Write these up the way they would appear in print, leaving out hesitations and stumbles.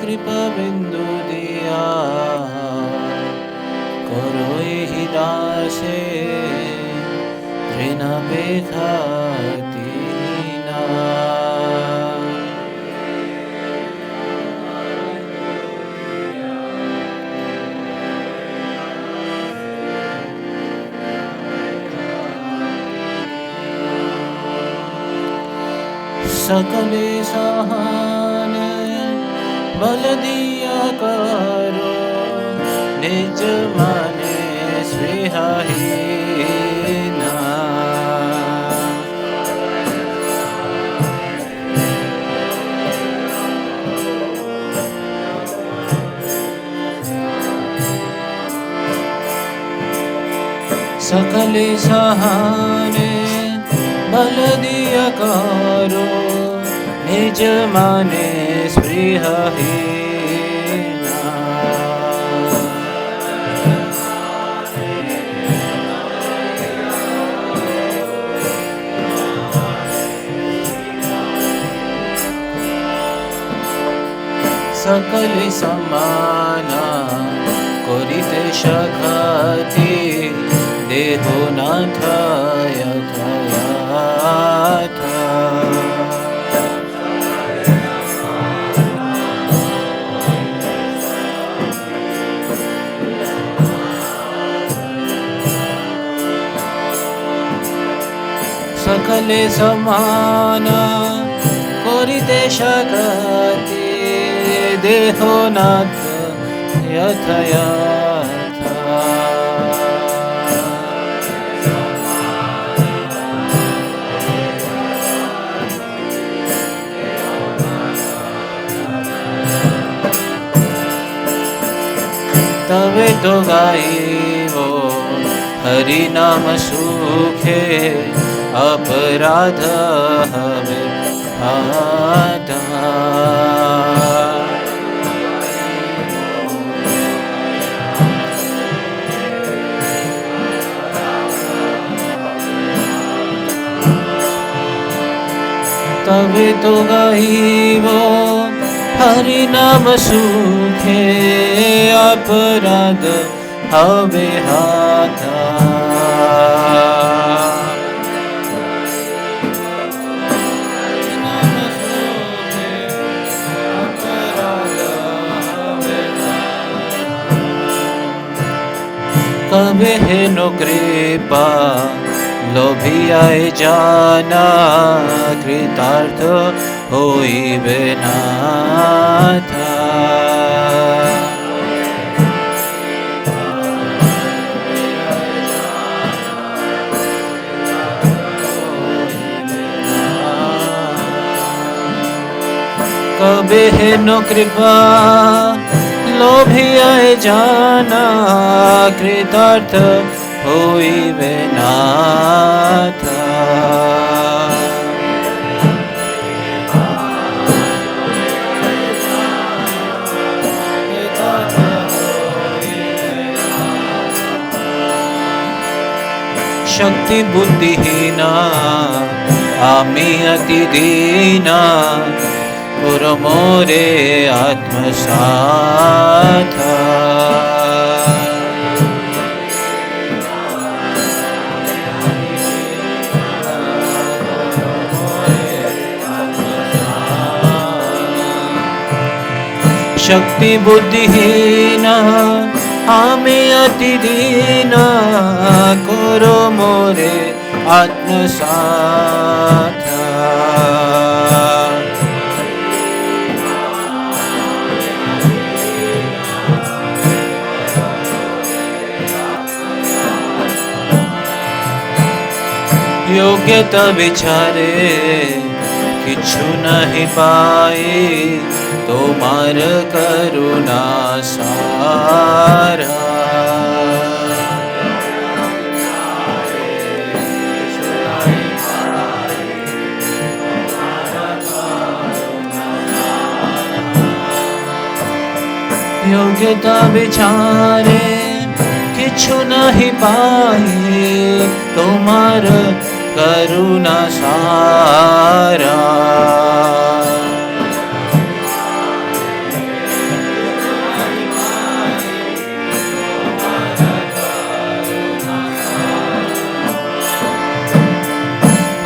कृपा बिंदु दिया करो यही दासे ऋण बेखातीना सकले सहान बल दिया करो निज माने स्नेहहीना सकले सहाने बल दिया करो निज माने स्पृहहीना सकल समाना करिते शखाति देहो नाथ यथायाथा सकले समाना करिते शखाति देहो नाथ यथायाथा तबे तो गाइबो हरि नाम सुखे अपराध हवे आधा तबे तो गाइबो हरि नाम सुखे अपराध हवे हाथा कबे है नो कृपा लोभियाए जाना कृतार्थ होइबे नाथा कबे है नो कृपा लोभियाए जाना कृतार्थ होइबे नाथा शक्ति बुद्धिहीना आमी अति दीना पुर मोरे आत्मसाथा शक्ति बुद्धिहीना आमी अति दीना करो मोरे आत्मसाथा योग्यता विचारे किछु नहीं पाए तोमार करुणा सारा योग्यता विचारे किछु नहीं पाए तोमार करुणा सारा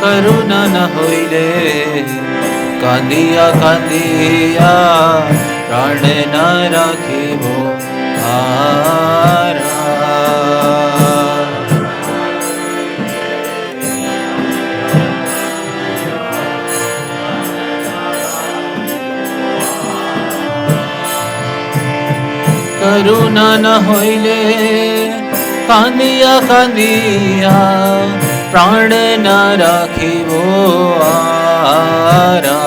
करुणा न होइले कांदिया कांदिया प्राण न राखिबो आरा करुणा न होइले कांदिया कांदिया प्राण न राखिबो आरा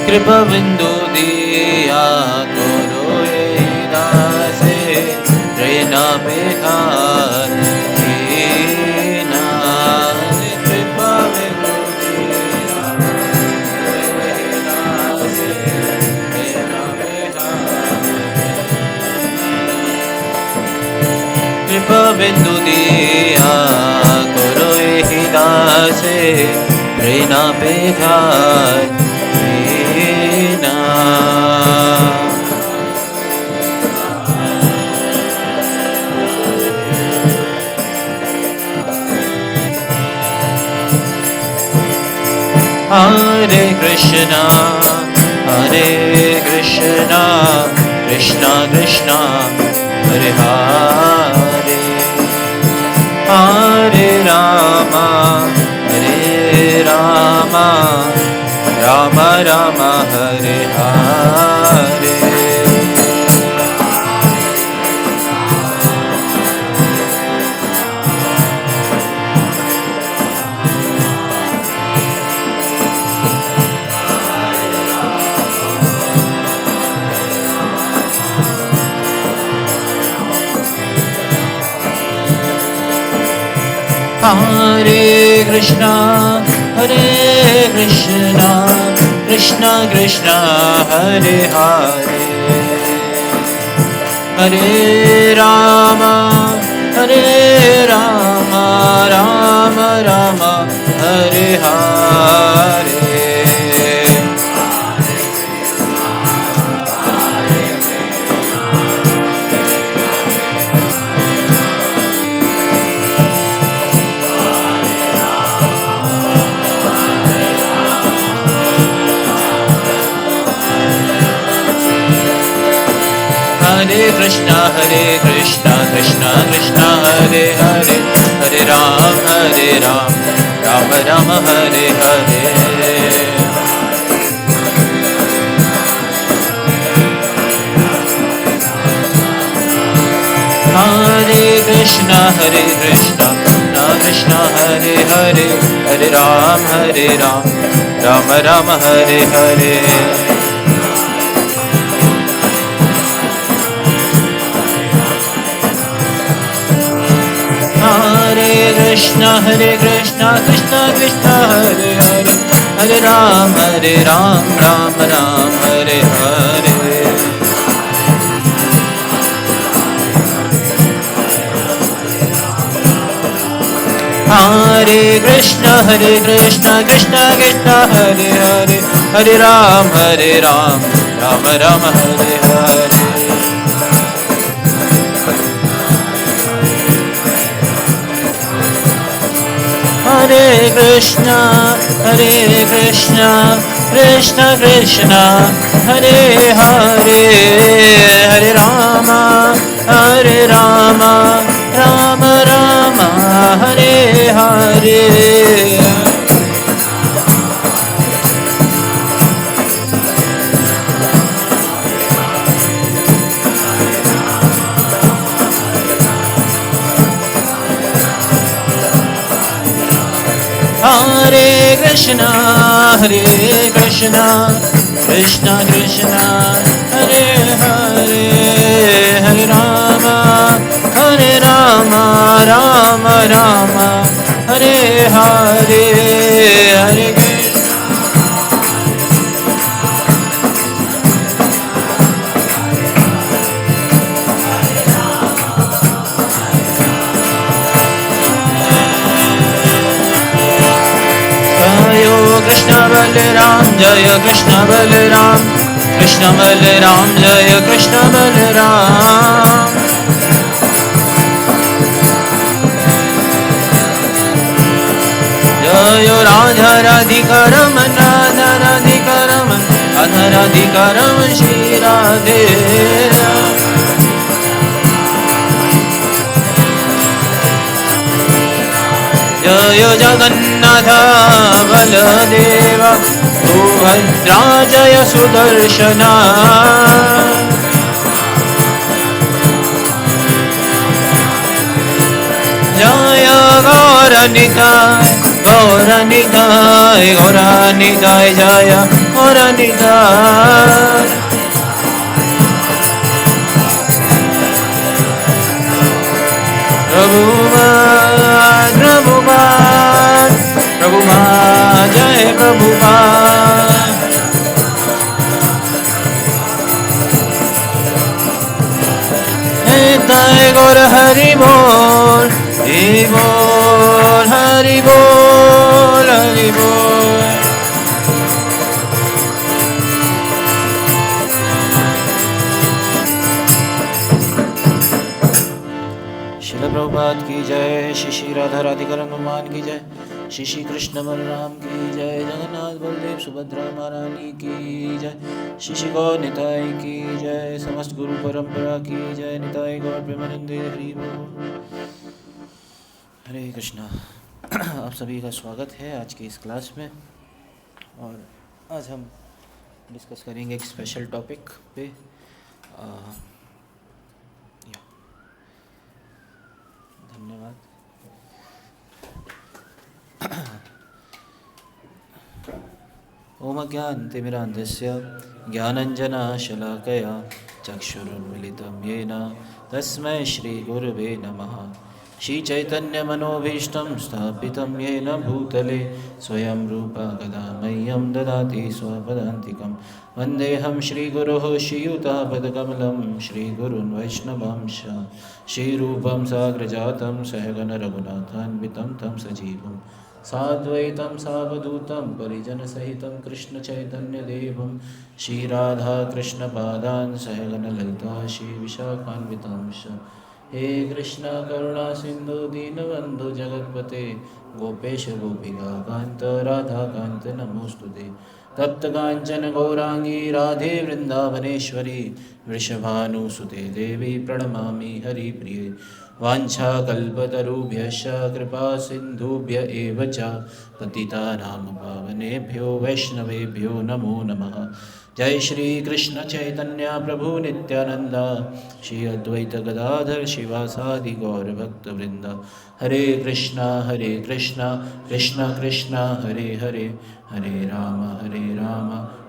कृपा बिंदु दिया करो दासे प्रेरणा बेकार कृपा बिंदु दिया दासे प्रेरणा बेकार कृपा बिंदु दिया करो दासे प्रेरणा बेकार Hare Krishna, Krishna Krishna, Hare Hare, Hare Rama, Rama Rama, Hare Hare. Hare Krishna, Krishna Krishna, Hare Hare, Hare Rama, Rama Rama, Hare Hare. Hare Krishna, Krishna Krishna, Hare Hare, Hare Ram, Rama Rama, Hare Hare. Hare Krishna, Krishna Krishna, Hare Hare, Hare Ram, Rama Rama, Hare Hare. Hare Krishna, Krishna Krishna, Hare Hare, Hare Ram, Rama Rama, Hare Hare. Hare Krishna, Krishna Krishna, Hare Hare, Hare Ram, Rama Rama, Hare Hare. Hare Krishna, Krishna Krishna, Hare Hare, Hare Rama, Rama Rama, Hare Hare. Hare Krishna, Krishna Krishna, Hare Hare, Hare Rama, Rama Rama, Hare Hare, Hare Krishna. Krishna Balram जय कृष्ण बलराम कृष्ण बलराम जय कृष्ण बलराम जय राधा राधिका रमण राधा राधिका रमण राधा राधिका रमण श्री राधे जय जगन्नाथ बलदेव सुभद्रा जय सुदर्शना जय गौरनिताय गौरनिताय गौरनिताय जय गौरनिताय प्रभुपाद प्रभुपाद प्रभुपाद जय प्रभुपाद निताय गौर हरि बोल हरि बोल हरि बोल हरि बोल शिल प्रभुपाद की जय श्री श्री राधा राधिका रमन की जय श्री श्री कृष्ण बलराम की जय जगन्नाथ बलदेव सुभद्रा महारानी की जय श्री श्री गौर निताय की जय समस्त गुरु परंपरा की जय निताय गौर प्रेमानंदे हरि बोल हरे कृष्णा। आप सभी का स्वागत है आज की इस क्लास में और आज हम डिस्कस करेंगे एक स्पेशल टॉपिक पे धन्यवाद। ओम ज्ञानतिमिरान्धस्य ज्ञानञ्जनशलाकया चक्षुरुन्मिलितं येन तस्मै श्रीगुरवे नमः। श्रीचैतन्यमनोभीष्टं स्थापितं येन भूतले स्वयं रूपा कदा मह्यं ददाति स्वपदान्तिकं वन्देऽहं श्रीगुरोः श्रीयुतापदकमलं श्रीगुरुन् वैष्णवांश श्रीरूपं साग्रजातं सहगण रघुनाथान्वितं तं सजीवं साद्वैतं सावधूतं परिजनसहितं कृष्णचैतन्यदेवं श्रीराधाकृष्णपादान् सहगण ललिता श्रीविशाखान्वितांश। हे कृष्ण करुणा सिंधु दीनबंधु जगतपते गोपेश गोपिका कांत राधा कांत नमोस्तुते। तप्त कांचन गौरांगी राधे वृंदावनेश्वरी वृषभानुसुते देवी प्रणमामि हरिप्रिये। वाञ्छाकल्पतरुभ्यश्च कृपा सिन्धुभ्य एव च पतितानां पावनेभ्यो वैष्णवेभ्यो नमो नमः। जय श्री कृष्ण चैतन्य प्रभु नित्यानंद श्री अद्वैत गदाधर शिवासादि गौर भक्त वृंद। हरे कृष्णा कृष्ण कृष्ण हरे हरे हरे राम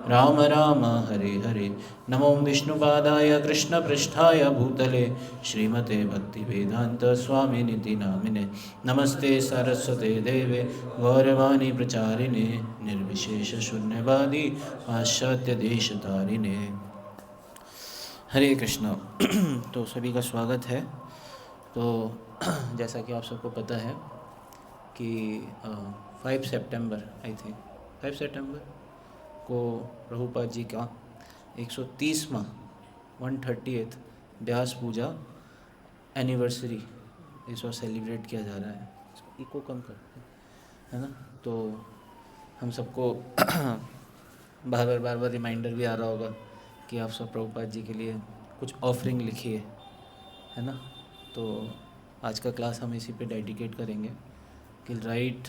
राम राम हरे हरे। नमो विष्णुपादाय कृष्ण पृष्ठाय भूतले श्रीमते भक्तिवेदांत स्वामिनिति नामिने। नमस्ते सरस्वते देवे गौरवाणी प्रचारिणे निर्विशेष शून्यवादी पाश्चात्य देशतारिणे। हरे कृष्णा। तो सभी का स्वागत है। तो जैसा कि आप सबको पता है कि 5 सितंबर आई थिंक 5 सितंबर को प्रभुपाद जी का 130वां 130th व्यास पूजा एनिवर्सरी इस बार सेलिब्रेट किया जा रहा है। इको कम कर है ना। तो हम सबको बार बार रिमाइंडर भी आ रहा होगा कि आप सब प्रभुपाद जी के लिए कुछ ऑफरिंग लिखिए, है ना। तो आज का क्लास हम इसी पे डेडिकेट करेंगे कि write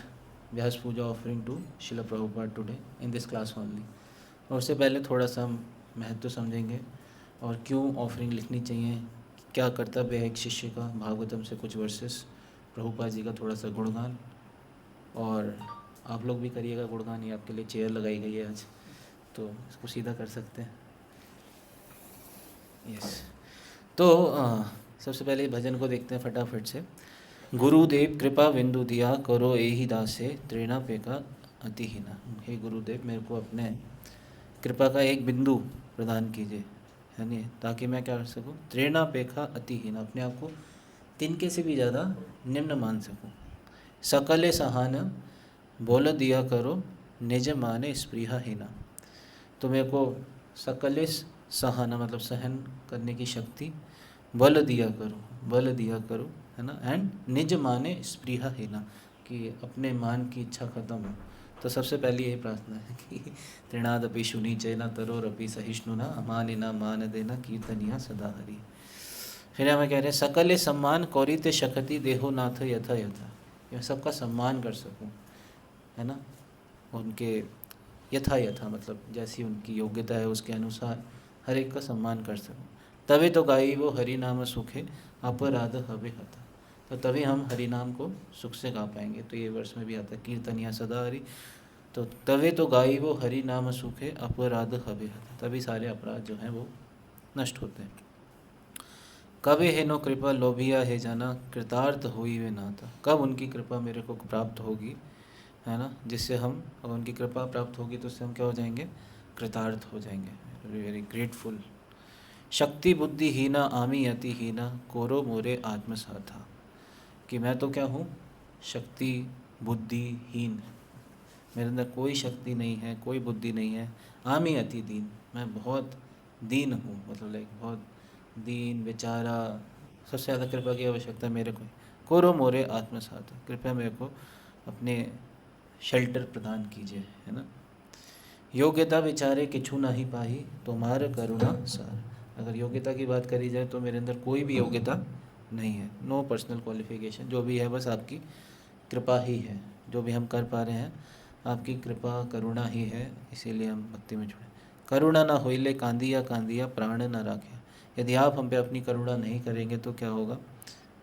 Vyasa Puja offering to Srila Prabhupada today in this class only. और उससे पहले थोड़ा सा हम महत्व समझेंगे और क्यों ऑफरिंग लिखनी चाहिए, क्या कर्तव्य है एक शिष्य का, भागवतम से कुछ वर्सेस, प्रभुपाद जी का थोड़ा सा गुणगान, और आप लोग भी करिएगा गुणगान। ही आपके लिए चेयर लगाई गई है आज, तो इसको सीधा कर सकते हैं। यस। तो सबसे पहले भजन को देखते हैं फटाफट से। गुरुदेव कृपा बिंदु दिया करो एहि दासे त्रेणापेका अतिहीना। हे गुरुदेव मेरे को अपने कृपा का एक बिंदु प्रदान कीजिए, है नहीं, ताकि मैं क्या कर सकूँ, त्रेणापेका अतिहीना, अपने आप को तिनके से भी ज़्यादा निम्न मान सकूँ। सकले सहान बोल दिया करो निज माने स्पृहा हीना। तो मेरे को सकलिस सहना मतलब सहन करने की शक्ति बल दिया करो, बल दिया करो, है ना। एंड निज माने स्पृहा हीना, कि अपने मान की इच्छा खत्म हो। तो सबसे पहली यही प्रार्थना है कि तृणादपि शुनि चैना तरोरपि सहिष्णुना अमानिना मान देना कीर्तनिया सदा हरि। फिर हमें कह रहे हैं सकल सम्मान कौरिते शकति देहो नाथ यथा यथा, मैं सबका सम्मान कर सकूं, है ना। उनके यथा यथा मतलब जैसी उनकी योग्यता है उसके अनुसार हर एक का सम्मान कर सकूं। तभी तो गाई वो हरि नाम सुखे अपराध हवे हता, तो तभी हम हरि नाम को सुख से गा पाएंगे। तो ये वर्ष में भी आता है कीर्तनिया सदा हरि। तो तभी तो गाई वो हरि नाम सुखे अपराध हवे हता, तभी सारे अपराध जो हैं वो नष्ट होते हैं। कभी है नो कृपा लोभिया है जाना कृतार्थ होई वे नाता, कब उनकी कृपा मेरे को प्राप्त होगी, है ना, जिससे हम, और उनकी कृपा प्राप्त होगी तो उससे हम क्या हो जाएंगे, कृतार्थ हो जाएंगे, वेरी ग्रेटफुल। शक्ति बुद्धि हीना आमी अति हीना कोरो मोरे आत्मसाथा, कि मैं तो क्या हूँ, शक्ति बुद्धिहीन, मेरे अंदर कोई शक्ति नहीं है, कोई बुद्धि नहीं है। आमी अति दीन, मैं बहुत दीन हूँ, मतलब लाइक बहुत दीन बेचारा, सबसे ज़्यादा कृपा की आवश्यकता मेरे को। कोरो मोरे आत्मसाथ, कृपया मेरे को अपने शेल्टर प्रदान कीजिए, है ना। योग्यता विचारे किछु नहीं पाही तुम्हारे करुणा सार, अगर योग्यता की बात करी जाए तो मेरे अंदर कोई भी योग्यता नहीं है, नो पर्सनल क्वालिफिकेशन, जो भी है बस आपकी कृपा ही है। जो भी हम कर पा रहे हैं आपकी कृपा करुणा ही है, इसीलिए हम भक्ति में जुड़े। करुणा ना होइले कांदिया कांदिया प्राण न राखे, यदि आप हम पे अपनी करुणा नहीं करेंगे तो क्या होगा,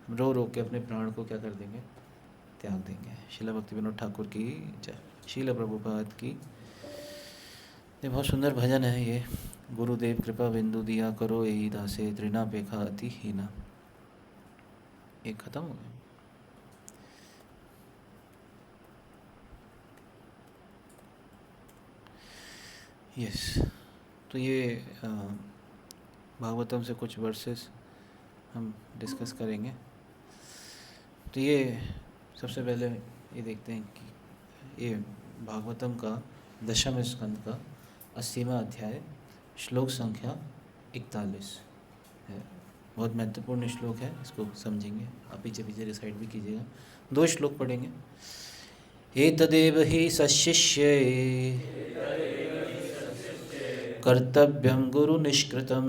हम रो रो के अपने प्राण को क्या कर देंगे, त्याग देंगे। शिला भक्ति विनोद ठाकुर की जय, शिला प्रभुपाद की। ये बहुत सुंदर भजन है ये। गुरुदेव कृपा बिंदु दिया करो यही दासे तृणा पेखा अति हीना। ये खत्म हो गया। यस, तो ये भागवतम से कुछ वर्सेस हम डिस्कस करेंगे। तो ये सबसे पहले ये देखते हैं कि ये भागवतम का 10वें स्कंद का 80वां अध्याय श्लोक संख्या 41 है। बहुत महत्वपूर्ण श्लोक है, इसको समझेंगे। आप पीछे पीछे रिसाइड भी कीजिएगा। 2 श्लोक पढ़ेंगे। एतदेव हि सशिष्ये कर्तव्यं गुरु निष्कृतं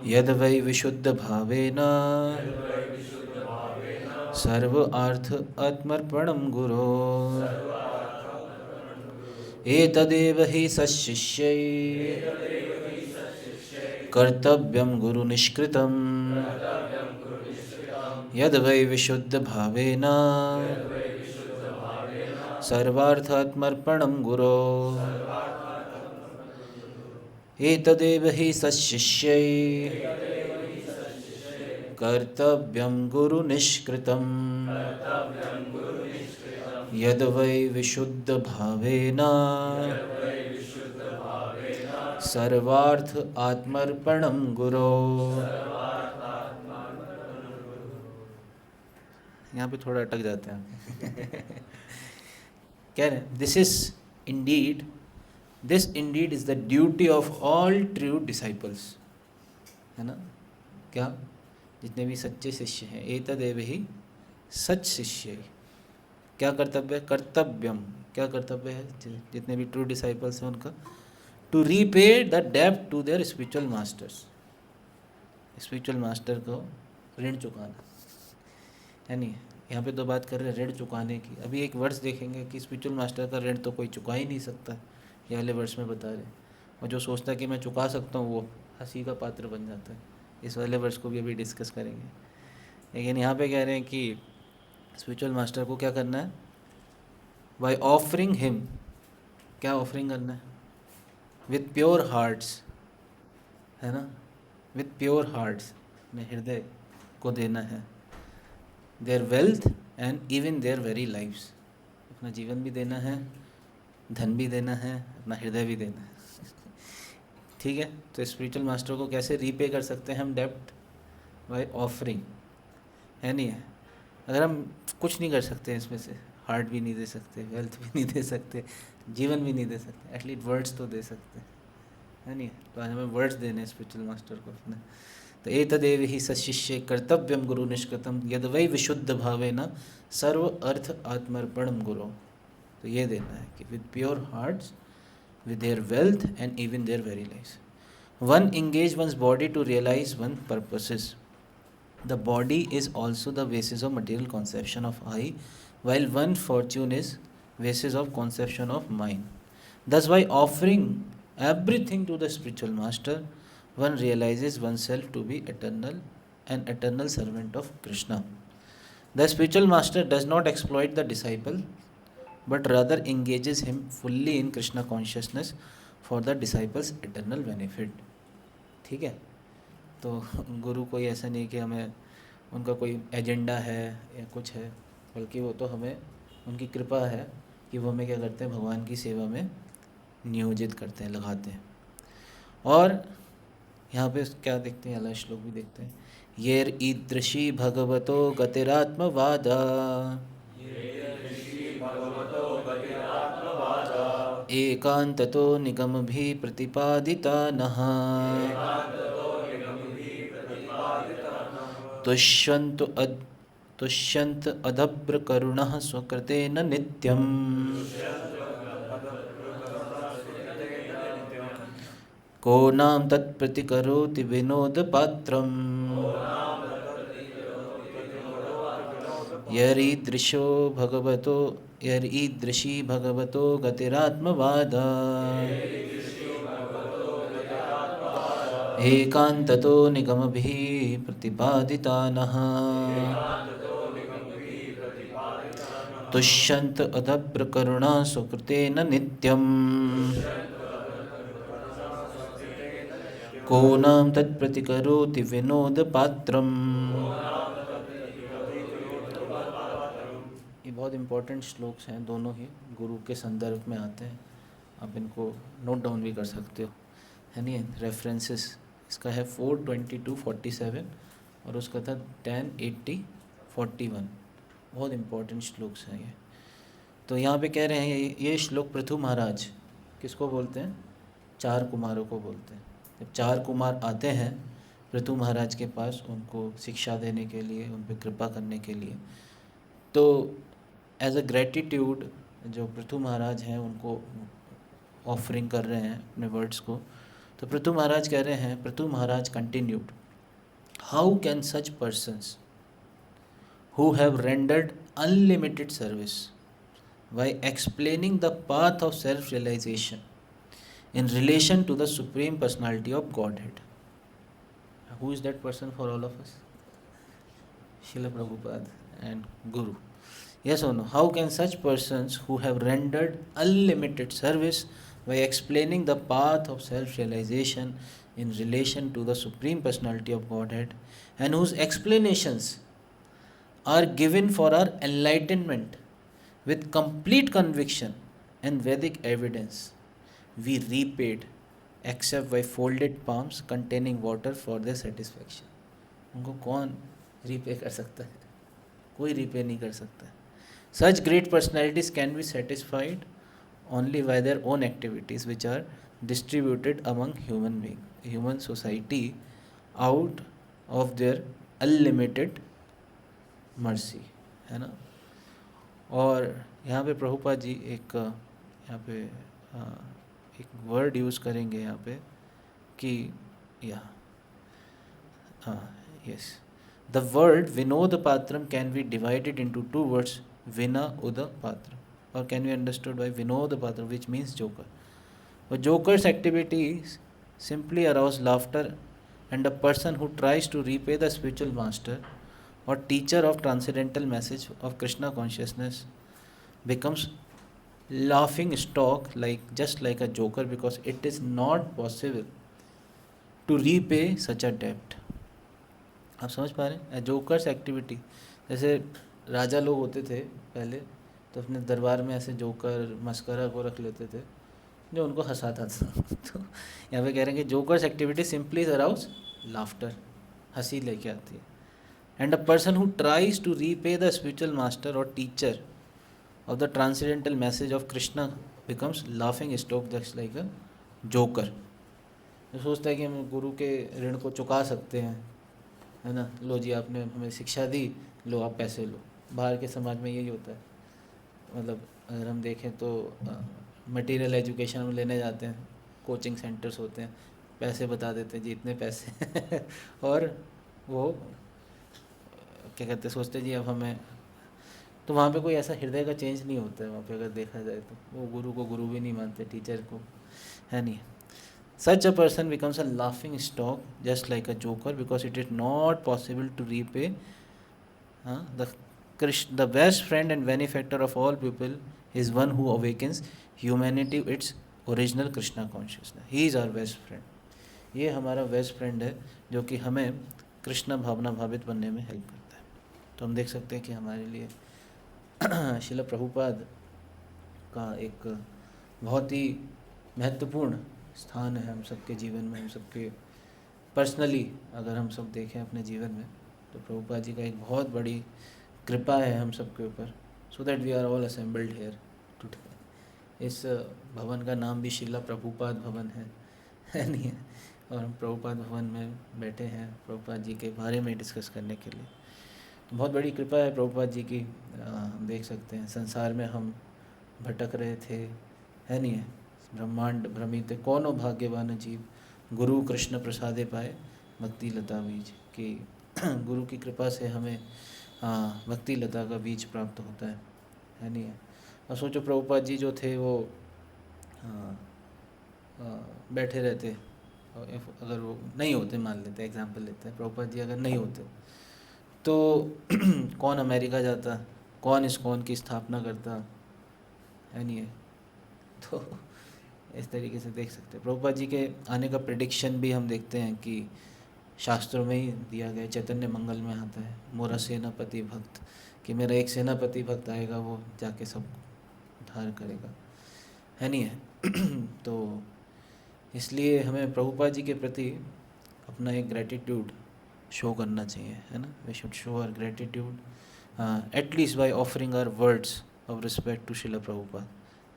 यद वै विशुद्ध भावेन सर्व अर्थ आत्मर्पणं गुरो। एतदेव हि सशिष्यै कर्तव्यं गुरु निष्कृतं यद वै विशुद्ध भावेन सर्वार्थ आत्मर्पणं गुरो। एतदेव हि सशिष्यै कर्तव्यं गुरु निष्कृतं यद वै विशुद्ध भावेन सर्वार्थ आत्मर्पणं गुरो। यहाँ पे थोड़ा अटक जाते हैं। कह रहे हैं this Indeed is the duty of all true disciples, है ना। क्या, जितने भी सच्चे शिष्य हैं, एतदेव ही सच शिष्य, क्या कर्तव्य है, कर्तव्यम, क्या कर्तव्य है जितने भी ट्रू डिसाइपल्स हैं उनका, टू रीपे द डेब्ट to their spiritual masters, spiritual master को ऋण चुकाना है। नहीं, यहाँ पे तो बात कर रहे हैं ऋण चुकाने की। अभी एक वर्ष देखेंगे कि स्पिरिचुअल मास्टर का ऋण तो कोई चुका ही नहीं सकता, ये वाले वर्ष में बता रहे हैं। और जो सोचता है कि मैं चुका सकता हूँ वो हंसी का पात्र बन जाता है। इस वाले वर्ष को भी अभी डिस्कस करेंगे। लेकिन यहाँ पे कह रहे हैं कि स्पिरिचुअल मास्टर को क्या करना है, बाय ऑफरिंग हिम, क्या ऑफरिंग करना है, विथ प्योर हार्ट्स, है ना, विथ प्योर हार्ट्स, अपने हृदय को देना है। Their wealth and even their very lives, अपना जीवन भी देना है, धन भी देना है, अपना हृदय भी देना है। ठीक है, तो स्पिरिचुअल मास्टर को कैसे रीपे कर सकते हैं हम डेब्ट, बाय ऑफरिंग, है नहीं है। अगर हम कुछ नहीं कर सकते इसमें से, हार्ट भी नहीं दे सकते, वेल्थ भी नहीं दे सकते, जीवन भी नहीं दे सकते, एटलीस्ट वर्ड्स तो दे सकते, है नहीं? तो आज हमें वर्ड्स देने स्पिरिचुअल मास्टर को अपने। तो एतदेव ही सशिष्य कर्तव्यम गुरु निष्कृतम यद वै विशुद्ध भावेन सर्व अर्थ आत्मर्पणम गुरु। तो ये देना है कि with pure hearts, with their wealth and even their very lives. One engage one's body to realize one's purposes. The body is also the basis of material conception of I, while one fortune is basis of conception of mind. Thus, by offering everything to the spiritual master, one realizes oneself to be eternal, an eternal servant of Krishna. The spiritual master does not exploit the disciple, but rather engages him fully in Krishna consciousness for the disciples eternal benefit. ठीक है? तो गुरु कोई ऐसा नहीं कि हमें उनका कोई एजेंडा है या कुछ है, बल्कि वो तो हमें उनकी कृपा है कि वो हमें क्या करते हैं, भगवान की सेवा में नियोजित करते हैं, लगाते हैं। और यहाँ पे क्या देखते हैं, अगला श्लोक भी देखते हैं। येर ईदृशी भगवतो गतिरात्मवादा एकांततो निगमभिः प्रतिपादिता नः तुष्यन्त अधभ्रकरुणः स्वकृतेन नित्यम् को नाम तत्प्रतिकरोति विनोदपात्रम् यरीदृशी भगवतो गतिरात्मवादा एकांततो निगमभिः प्रतिपादिता नः तुष्यन्त अधभ्रकरुणा सुकृतेन नित्यम् को नाम तत्प्रतिकरोति विनोदपात्रम्। ये बहुत इम्पोर्टेंट श्लोक्स हैं, दोनों ही गुरु के संदर्भ में आते हैं। आप इनको नोट डाउन भी कर सकते हो, है नहीं? रेफरेंसेस इसका है 422-47 और उसका था 1080-41। बहुत इम्पोर्टेंट श्लोक्स हैं ये। तो यहाँ पे कह रहे हैं ये श्लोक पृथु महाराज किसको बोलते हैं? 4 कुमारों को बोलते हैं। जब 4 कुमार आते हैं पृथु महाराज के पास उनको शिक्षा देने के लिए, उन पर कृपा करने के लिए, तो एज अ ग्रेटिट्यूड जो पृथु महाराज हैं उनको ऑफरिंग कर रहे हैं अपने वर्ड्स को। तो पृथु महाराज कह रहे हैं, Prithu Maharaj continued, how can such persons who have rendered unlimited service by explaining the path of self realisation in relation to the supreme personality of Godhead. Who is that person for all of us? Srila Prabhupada and Guru. Yes or no? How can such persons who have rendered unlimited service by explaining the path of self-realization in relation to the supreme personality of Godhead, and whose explanations are given for our enlightenment with complete conviction and Vedic evidence, we repaid except by folded palms containing water for their satisfaction. उनको कौन repay कर सकता है? कोई repay नहीं कर सकता है। Such great personalities can be satisfied only by their own activities which are distributed among human society out of their unlimited mercy, है ना? और यहाँ पे प्रभुपाद जी यहाँ पे एक वर्ड यूज़ करेंगे यहाँ पे कि यस, द वर्ड विनोद पात्रम can be divided into 2 words, विना उद पात्रम, और कैन बी अंडरस्टूड बाय विनोद पात्र which means joker. Jokers activities simply arouse laughter, and a person who tries to repay the spiritual master or teacher of transcendental message of Krishna consciousness becomes laughing stock, just like a joker, because it is not possible to repay such a debt. आप समझ पा रहे हैं? Jokers activity, जैसे राजा लोग होते थे पहले, तो अपने दरबार में ऐसे जोकर मस्करा को रख लेते थे जो उनको हंसाता था. तो यहाँ पे कह रहे हैं कि jokers activity simply arouse laughter, हंसी लेके आती है. And a person who tries to repay the spiritual master और teacher of the transcendental message of Krishna becomes laughing stock just like a joker. जो सोचता है कि हम गुरु के ऋण को चुका सकते हैं, है ना, लो जी आपने हमें शिक्षा दी, लो आप पैसे लो। बाहर के समाज में यही होता है। मतलब अगर हम देखें तो मटेरियल एजुकेशन में लेने जाते हैं, कोचिंग सेंटर्स होते हैं, पैसे बता देते हैं जी इतने पैसे और वो क्या कहते हैं, सोचते जी अब हमें, तो वहाँ पे कोई ऐसा हृदय का चेंज नहीं होता है वहाँ पे अगर देखा जाए तो। वो गुरु को गुरु भी नहीं मानते, टीचर को, है नहीं। Such a person becomes a laughing stock just like a joker because it is not possible to repay the best friend and benefactor of all people is one who awakens humanity to its original Krishna consciousness. He is our best friend. ये हमारा best friend है जो कि हमें कृष्ण भावना भावित बनने में help करता है। तो हम देख सकते हैं कि हमारे लिए शिला प्रभुपाद का एक बहुत ही महत्वपूर्ण स्थान है हम सबके जीवन में। हम सबके पर्सनली अगर हम सब देखें अपने जीवन में तो प्रभुपाद जी का एक बहुत बड़ी कृपा है हम सबके ऊपर, so that we are all assembled here today. इस भवन का नाम भी शिला प्रभुपाद भवन है नहीं है, और हम प्रभुपाद भवन में बैठे हैं प्रभुपाद जी के बारे में डिस्कस करने के लिए। तो बहुत बड़ी कृपा है प्रभुपाद जी की। हम देख सकते हैं संसार में हम भटक रहे थे, है नहीं है, ब्रह्मांड भ्रमित कौनो भाग्यवान जीव, गुरु कृष्ण प्रसादे पाए भक्ति लता बीज, कि गुरु की कृपा से हमें भक्ति लता का बीज प्राप्त होता है नहीं है। और सोचो प्रभुपाद जी जो थे वो बैठे रहते, अगर वो नहीं होते, मान लेते एग्जाम्पल लेते हैं, प्रभुपाद जी अगर नहीं होते तो कौन अमेरिका जाता, कौन इस्कॉन की स्थापना करता, है नहीं है। तो इस तरीके से देख सकते हैं प्रभुपाद जी के आने का प्रेडिक्शन भी हम देखते हैं कि शास्त्रों में ही दिया गया। चैतन्य मंगल में आता है मोरा सेनापति भक्त, कि मेरा एक सेनापति भक्त आएगा वो जाके सब उद्धार करेगा, है नहीं है। तो इसलिए हमें प्रभुपाद जी के प्रति अपना एक ग्रेटिट्यूड शो करना चाहिए, है ना। We should show our gratitude at least by offering our words of respect to Srila Prabhupada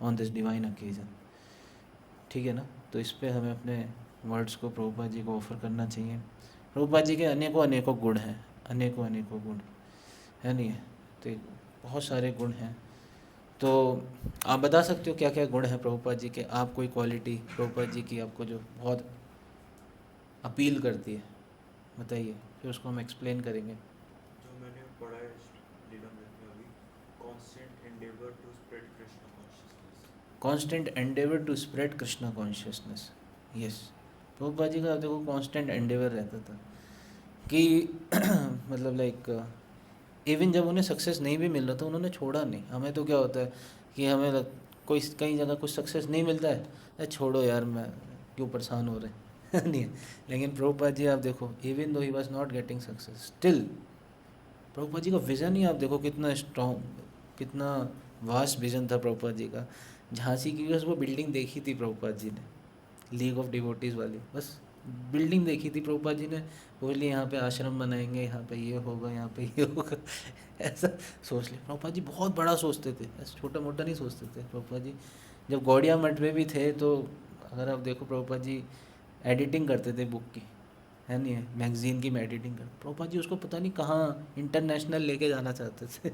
on this divine occasion, ठीक है ना। तो इस पे हमें अपने वर्ड्स को प्रभुपाद जी को ऑफर करना चाहिए। प्रभुपाद जी के अनेकों अनेकों गुण हैं, अनेकों अनेकों गुण, है नहीं है। तो बहुत सारे गुण हैं। तो आप बता सकते हो क्या क्या गुण हैं प्रभुपाद जी के, आप कोई क्वालिटी प्रभुपाद जी की आपको जो बहुत अपील करती है, बताइए, फिर उसको हम एक्सप्लेन करेंगे। जो मैंने पढ़ा है लीलामृत में अभी, constant endeavour to spread Krishna consciousness. Constant endeavour to spread Krishna consciousness, yes. Prabhupada ji का देखो कांस्टेंट एंडेवर रहता था कि मतलब लाइक इवन जब उन्हें सक्सेस नहीं भी मिल रहा था उन्होंने छोड़ा नहीं। हमें तो क्या होता है कि हमें कोई कई जगह कुछ सक्सेस नहीं मिलता है, अरे छोड़ो यार, मैं क्यों परेशान हो रहे हैं नहीं है। लेकिन प्रभुपाद जी आप देखो, even though he was not getting success, still Prabhupada ji का विज़न ही आप देखो कितना स्ट्रॉन्ग, कितना वास्ट विज़न था प्रभुपाद जी का। झांसी की बस वो बिल्डिंग देखी थी प्रभुपाद जी ने, लीग ऑफ डिवोटीज़ वाली, बस बिल्डिंग देखी थी प्रभुपाद जी ने, बोले यहाँ पे आश्रम बनाएंगे, यहाँ पे ये होगा, यहाँ पे ये होगा ऐसा सोच लिया। प्रभुपाद जी बहुत बड़ा सोचते थे, ऐसा छोटा मोटा नहीं सोचते थे प्रभुपाद जी। जब गौड़िया मठ में भी थे तो अगर आप देखो प्रभुपाद जी एडिटिंग करते थे बुक की, है नहीं है, मैगज़ीन की में एडिटिंग कर, प्रभुपाद जी उसको पता नहीं कहाँ इंटरनेशनल लेके जाना चाहते थे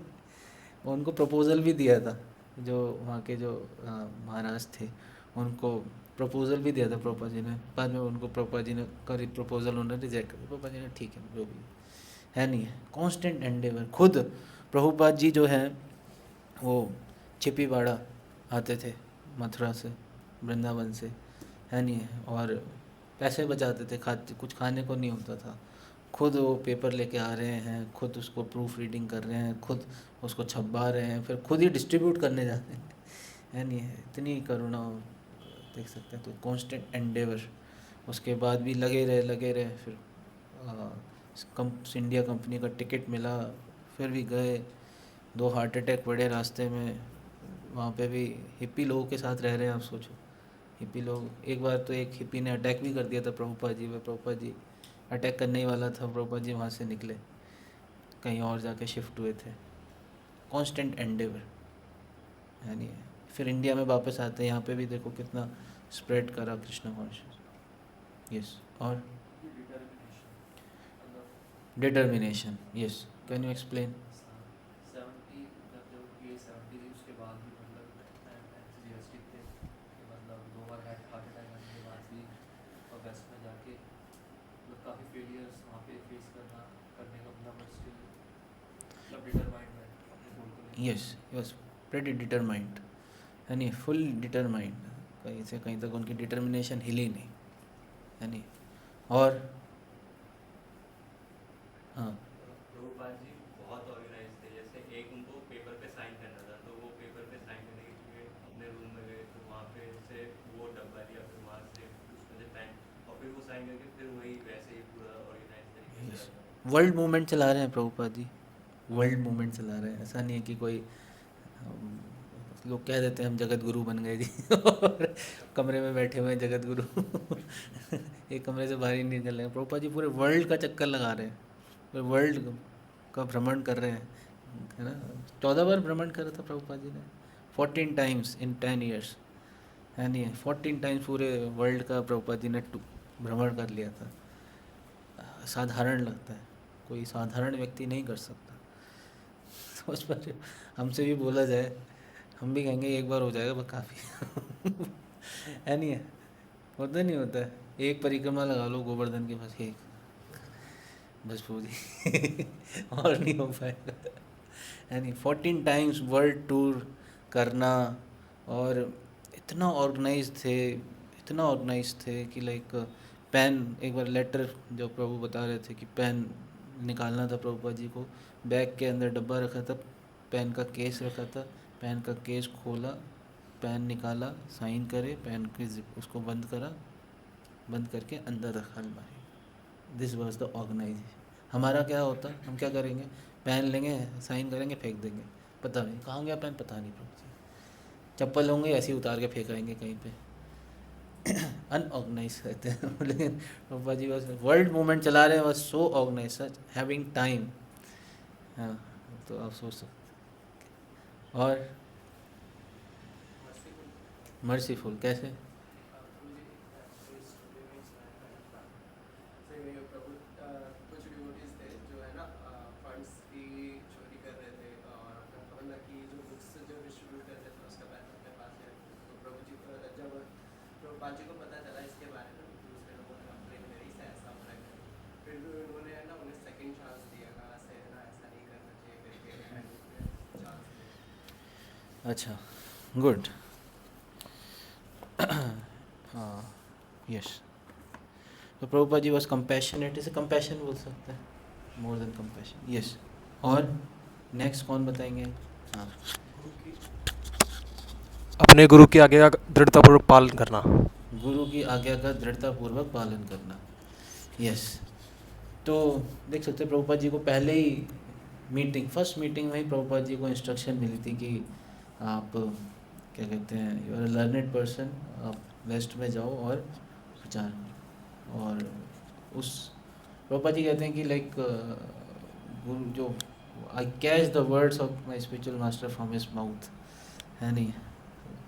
उनको प्रपोज़ल भी दिया था, जो वहाँ के जो महाराज थे उनको प्रपोज़ल भी दिया था प्रभुपाद जी ने। बाद में उनको प्रभुपाद जी ने करी प्रपोज़ल, उन्होंने रिजेक्ट कर दिया। प्रभुपाद जी ने ठीक है जो भी है नहीं है, कांस्टेंट एंडेवर। खुद प्रभुपाद जी जो हैं वो छिपीवाड़ा आते थे मथुरा से, वृंदावन से, है नहीं है, और पैसे बचाते थे, खाते कुछ खाने को नहीं होता था, खुद वो पेपर लेके आ रहे हैं, खुद उसको प्रूफ रीडिंग कर रहे हैं, खुद उसको छपवा रहे हैं, फिर खुद ही डिस्ट्रीब्यूट करने जाते हैं, है नहीं है। इतनी करुणा देख सकते हैं। तो कांस्टेंट एंडेवर, उसके बाद भी लगे रहे। फिर इंडिया कंपनी का टिकट मिला, फिर भी गए, 2 हार्ट अटैक पड़े रास्ते में, वहाँ पे भी हिप्पी लोगों के साथ रह रहे हैं। आप सोचो हिप्पी लोग, एक बार तो एक हिप्पी ने अटैक भी कर दिया था प्रभुपाद जी पे, प्रभुपाद जी अटैक करने ही वाला था, प्रभुपाद जी वहाँ से निकले, कहीं और जाके शिफ्ट हुए थे। कांस्टेंट एंडेवर, है नहीं। फिर इंडिया में वापस आते हैं, यहाँ पे भी देखो कितना स्प्रेड करा कृष्णा कॉन्शियस। यस, और determination, yes, can you explain? 70 जब ये 70 थी उसके बाद भी मतलब एंथुसियास्टिक थे कि मतलब 2 बार हार्ट अटैक आने के बाद भी और वेस्ट में जाके मतलब काफ़ी फेलियर्स वहाँ पे फेस करने का मतलब बट स्टिल मतलब डिटरमाइंड है अपने गोल को लेकर। यस, यस, प्रेटी डिटरमाइंड, है नहीं, फुल डिटरमाइंड, कहीं से कहीं तक उनकी डिटर्मिनेशन हिली नहीं, है नहीं। और हाँ, प्रभुपाद जी बहुत ऑर्गेनाइज थे, जैसे एक उनको पेपर पे साइन करना था तो वो पेपर पे साइन करने के लिए अपने रूम में गए तो वहाँ पे से वो डब्बा लिया, फिर वहाँ से उसमें से पेन और फिर वो साइन करके फिर वही वैसे ही पूरा ऑर्गेनाइज तरीके से रहता था। वर्ल्ड मूवमेंट चला रहे हैं प्रभुपाद जी, वर्ल्ड मूवमेंट चला रहे हैं। ऐसा नहीं है कि कोई लोग कह देते हैं हम जगत गुरु बन गए जी और कमरे में बैठे हुए हैं जगत गुरु एक कमरे से बाहर ही नहीं निकल रहे हैं। प्रभुपाद जी पूरे वर्ल्ड का चक्कर लगा रहे हैं, पूरे वर्ल्ड का भ्रमण कर रहे हैं, है ना। 14 बार भ्रमण करा था प्रभुपाद जी ने, 14 टाइम्स इन 10 ईयर्स, है नहीं, 14 टाइम्स पूरे वर्ल्ड का प्रभुपाद जी ने भ्रमण कर लिया था। साधारण लगता है, कोई साधारण व्यक्ति नहीं कर सकता। तो उस पर हमसे भी बोला जाए, हम भी कहेंगे एक बार हो जाएगा बस काफ़ी है नहीं है, होता नहीं होता है। एक परिक्रमा लगा लो गोवर्धन के पास, एक बस पूरी और नहीं हो पाएगा, है नहीं। 14 टाइम्स वर्ल्ड टूर करना, और इतना ऑर्गेनाइज थे, इतना ऑर्गेनाइज थे कि लाइक पेन, एक बार लेटर जो प्रभु बता रहे थे कि पेन निकालना था प्रभुपाद जी को, बैग के अंदर डब्बा रखा था, पेन का केस रखा था, पेन का केस खोला, पेन निकाला, साइन करे, पेन की उसको बंद करा, बंद करके अंदर रखा अलमारी। This was the organisation. हमारा क्या होता, हम क्या करेंगे, पेन लेंगे, साइन करेंगे, फेंक देंगे, पता नहीं कहाँ गया पेन, पता नहीं प्रभु जी। चप्पल होंगे ऐसे ही उतार के फेंक आएंगे कहीं पे अनऑर्गेनाइज रहते हैं लेकिन प्रभुपा जी बस वर्ल्ड मूवमेंट चला रहे हैं, बस सो ऑर्गेनाइज, सच हैविंग टाइम। हाँ, तो आप सोच सकते। और मर्सीफुल कैसे? कुछ डिवोटीज थे जो है ना फंड्स की चोरी कर रहे थे और अपना मतलब कि जो बुक्स जो डिस्ट्रीब्यूट कर रहे थे उसका पैसा अपने पास है। तो प्रभु जी को जब प्रभुपाद जी को पता चला इसके बारे में तो दूसरे लोगों ने कंप्लेन करी से ऐसा हो रहा है, फिर भी उन्होंने है ना उन्हें सेकंड चांस दिया, कहा से है ना ऐसा नहीं करना चाहिए करके चांस दिया। अच्छा, गुड। हाँ, यस। तो प्रभुपाद जी बस कंपैशनेट, इसे कंपैशन बोल सकते हैं, मोर देन कंपैशन, यस। और नेक्स्ट कौन बताएंगे? हाँ, अपने गुरु की आज्ञा का दृढ़तापूर्वक पालन करना। गुरु की आज्ञा का दृढ़तापूर्वक पालन करना, यस। तो देख सकते हैं प्रभुपाद जी को पहले ही मीटिंग, फर्स्ट मीटिंग में ही प्रभुपाद जी को इंस्ट्रक्शन मिली थी कि आप क्या कहते हैं, you are a learned person, आप वेस्ट में जाओ और प्रचार करो। और उस प्रभुपाद जी कहते हैं कि लाइक गुरु जो I catch the words of my spiritual master from his mouth, है नहीं।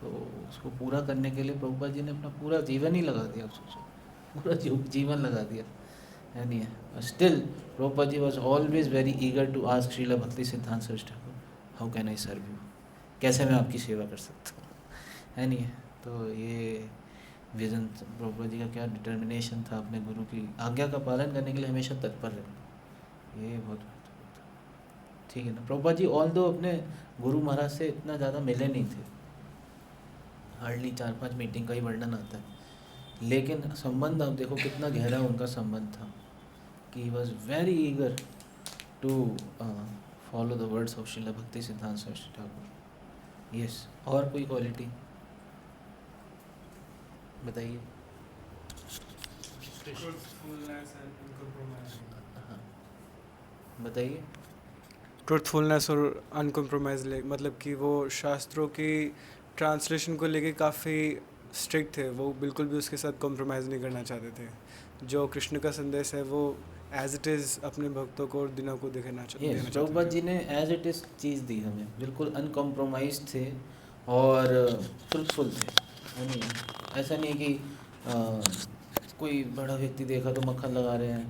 तो उसको पूरा करने के लिए प्रभुपाद जी ने अपना पूरा जीवन ही लगा दिया, आप सोचो, पूरा जीवन लगा दिया, है नहीं है। Still Prabhupada ji was always very eager to ask Srila Bhakti Siddhanta Saraswati Thakur, how can I serve you, कैसे मैं आपकी सेवा कर सकता हूँ, है नहीं है। तो ये विजन प्रभुपाद जी का क्या डिटर्मिनेशन था अपने गुरु की आज्ञा का पालन करने के लिए हमेशा तत्पर रहना, ये बहुत महत्वपूर्ण था, ठीक है ना। प्रभुपाद जी ऑल दो अपने गुरु महाराज से इतना ज़्यादा मिले नहीं थे, हार्डली 4-5 मीटिंग का ही वर्णन आता है, लेकिन संबंध आप देखो कितना गहरा उनका संबंध था कि he was very eager to follow the words of Srila Bhakti Siddhanta Saraswati Thakur, yes. और कोई क्वालिटी बताइए? हाँ, बताइए। ट्रुथफुलनेस और अनकम्प्रोमाइज, मतलब कि वो शास्त्रों की ट्रांसलेशन को लेके काफ़ी स्ट्रिक्ट थे, वो बिल्कुल भी उसके साथ कॉम्प्रोमाइज़ नहीं करना चाहते थे। जो कृष्ण का संदेश है वो एज इट इज़ अपने भक्तों को और दिनों को देना यस, चाहते प्रभुपाद थे। जी ने एज इट इज़ चीज़ दी हमें, बिल्कुल अनकॉम्प्रोमाइज थे। और ट्रुथफुल थे, है नहीं? ऐसा नहीं कि कोई बड़ा व्यक्ति देखा तो मक्खन लगा रहे हैं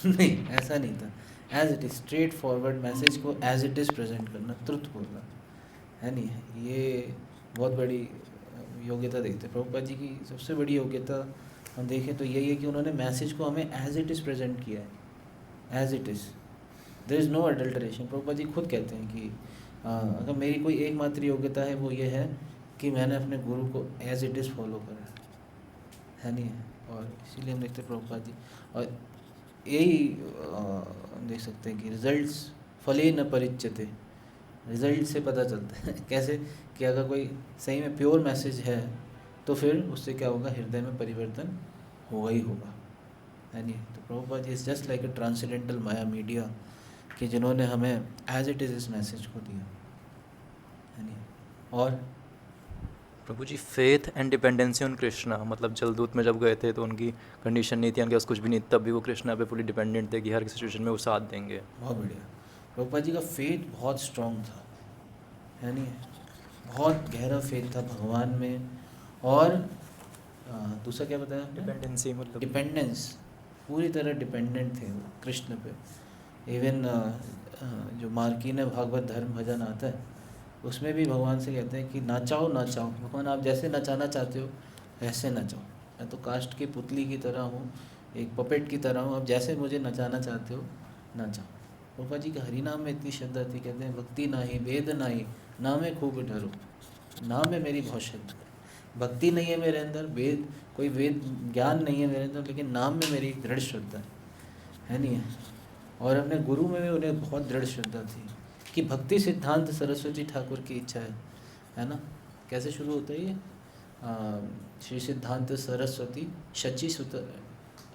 नहीं, ऐसा नहीं था। As it is, straightforward message को एज इट इज़ प्रेजेंट करना, ट्रुथ बोलना, है नहीं? ये बहुत बड़ी योग्यता देखते हैं प्रभुपाद जी की। सबसे बड़ी योग्यता हम देखें तो यही है कि उन्होंने मैसेज को हमें एज इट इज़ प्रेजेंट किया है, as it is, there is no adulteration. Prabhupada ji खुद कहते हैं कि अगर मेरी कोई एकमात्र योग्यता है वो ये है कि मैंने अपने गुरु को एज इट इज़ फॉलो करा है नहीं? और इसीलिए हम देखते हैं प्रभुपाद जी, और यही हम देख सकते हैं कि रिजल्ट्स फले न परिच्यते, रिजल्ट से पता चलता है कैसे कि अगर कोई सही में प्योर मैसेज है तो फिर उससे क्या होगा, हृदय में परिवर्तन होगा ही होगा, है नहीं? तो Prabhupada ji is just like a transcendental माया मीडिया कि जिन्होंने हमें एज इट इज़ इस मैसेज को दिया, है नहीं? और Prabhu ji, faith and dependency on Krishna, मतलब जलदूत में जब गए थे तो उनकी कंडीशन नहीं थी, उनके पास कुछ भी नहीं, तब भी वो कृष्णा पे पूरी डिपेंडेंट थे कि हर सिचुएशन में वो साथ देंगे। बहुत बढ़िया। प्रभुपाद जी का फेथ बहुत स्ट्रॉन्ग था, है नहीं? बहुत गहरा फेथ था भगवान में। और दूसरा क्या बताया आपने? डिपेंडेंसी, मतलब डिपेंडेंस, पूरी तरह डिपेंडेंट थे वो कृष्ण पे। इवन जो मार्कीन भागवत धर्म भजन आता है उसमें भी भगवान से कहते हैं कि नाचाओ नाचाओ, भगवान आप जैसे नचाना चाहते हो वैसे नचाओ, मैं तो कास्ट की पुतली की तरह हूँ, एक पपेट की तरह हूँ, आप जैसे मुझे नचाना चाहते हो नचाओ। रूपा जी के हरि नाम में इतनी श्रद्धा थी, कहते हैं भक्ति नाही वेद नाही नामे खूब डरो, नाम में मेरी बहुत श्रद्धा है। भक्ति नहीं है मेरे अंदर, वेद कोई वेद ज्ञान नहीं है मेरे अंदर, लेकिन नाम में मेरी दृढ़ श्रद्धा है नहीं है? और अपने गुरु में भी उन्हें बहुत दृढ़ श्रद्धा थी कि भक्ति सिद्धांत सरस्वती ठाकुर की इच्छा है ना? कैसे शुरू होता है ये? श्री सिद्धांत सरस्वती शची सुत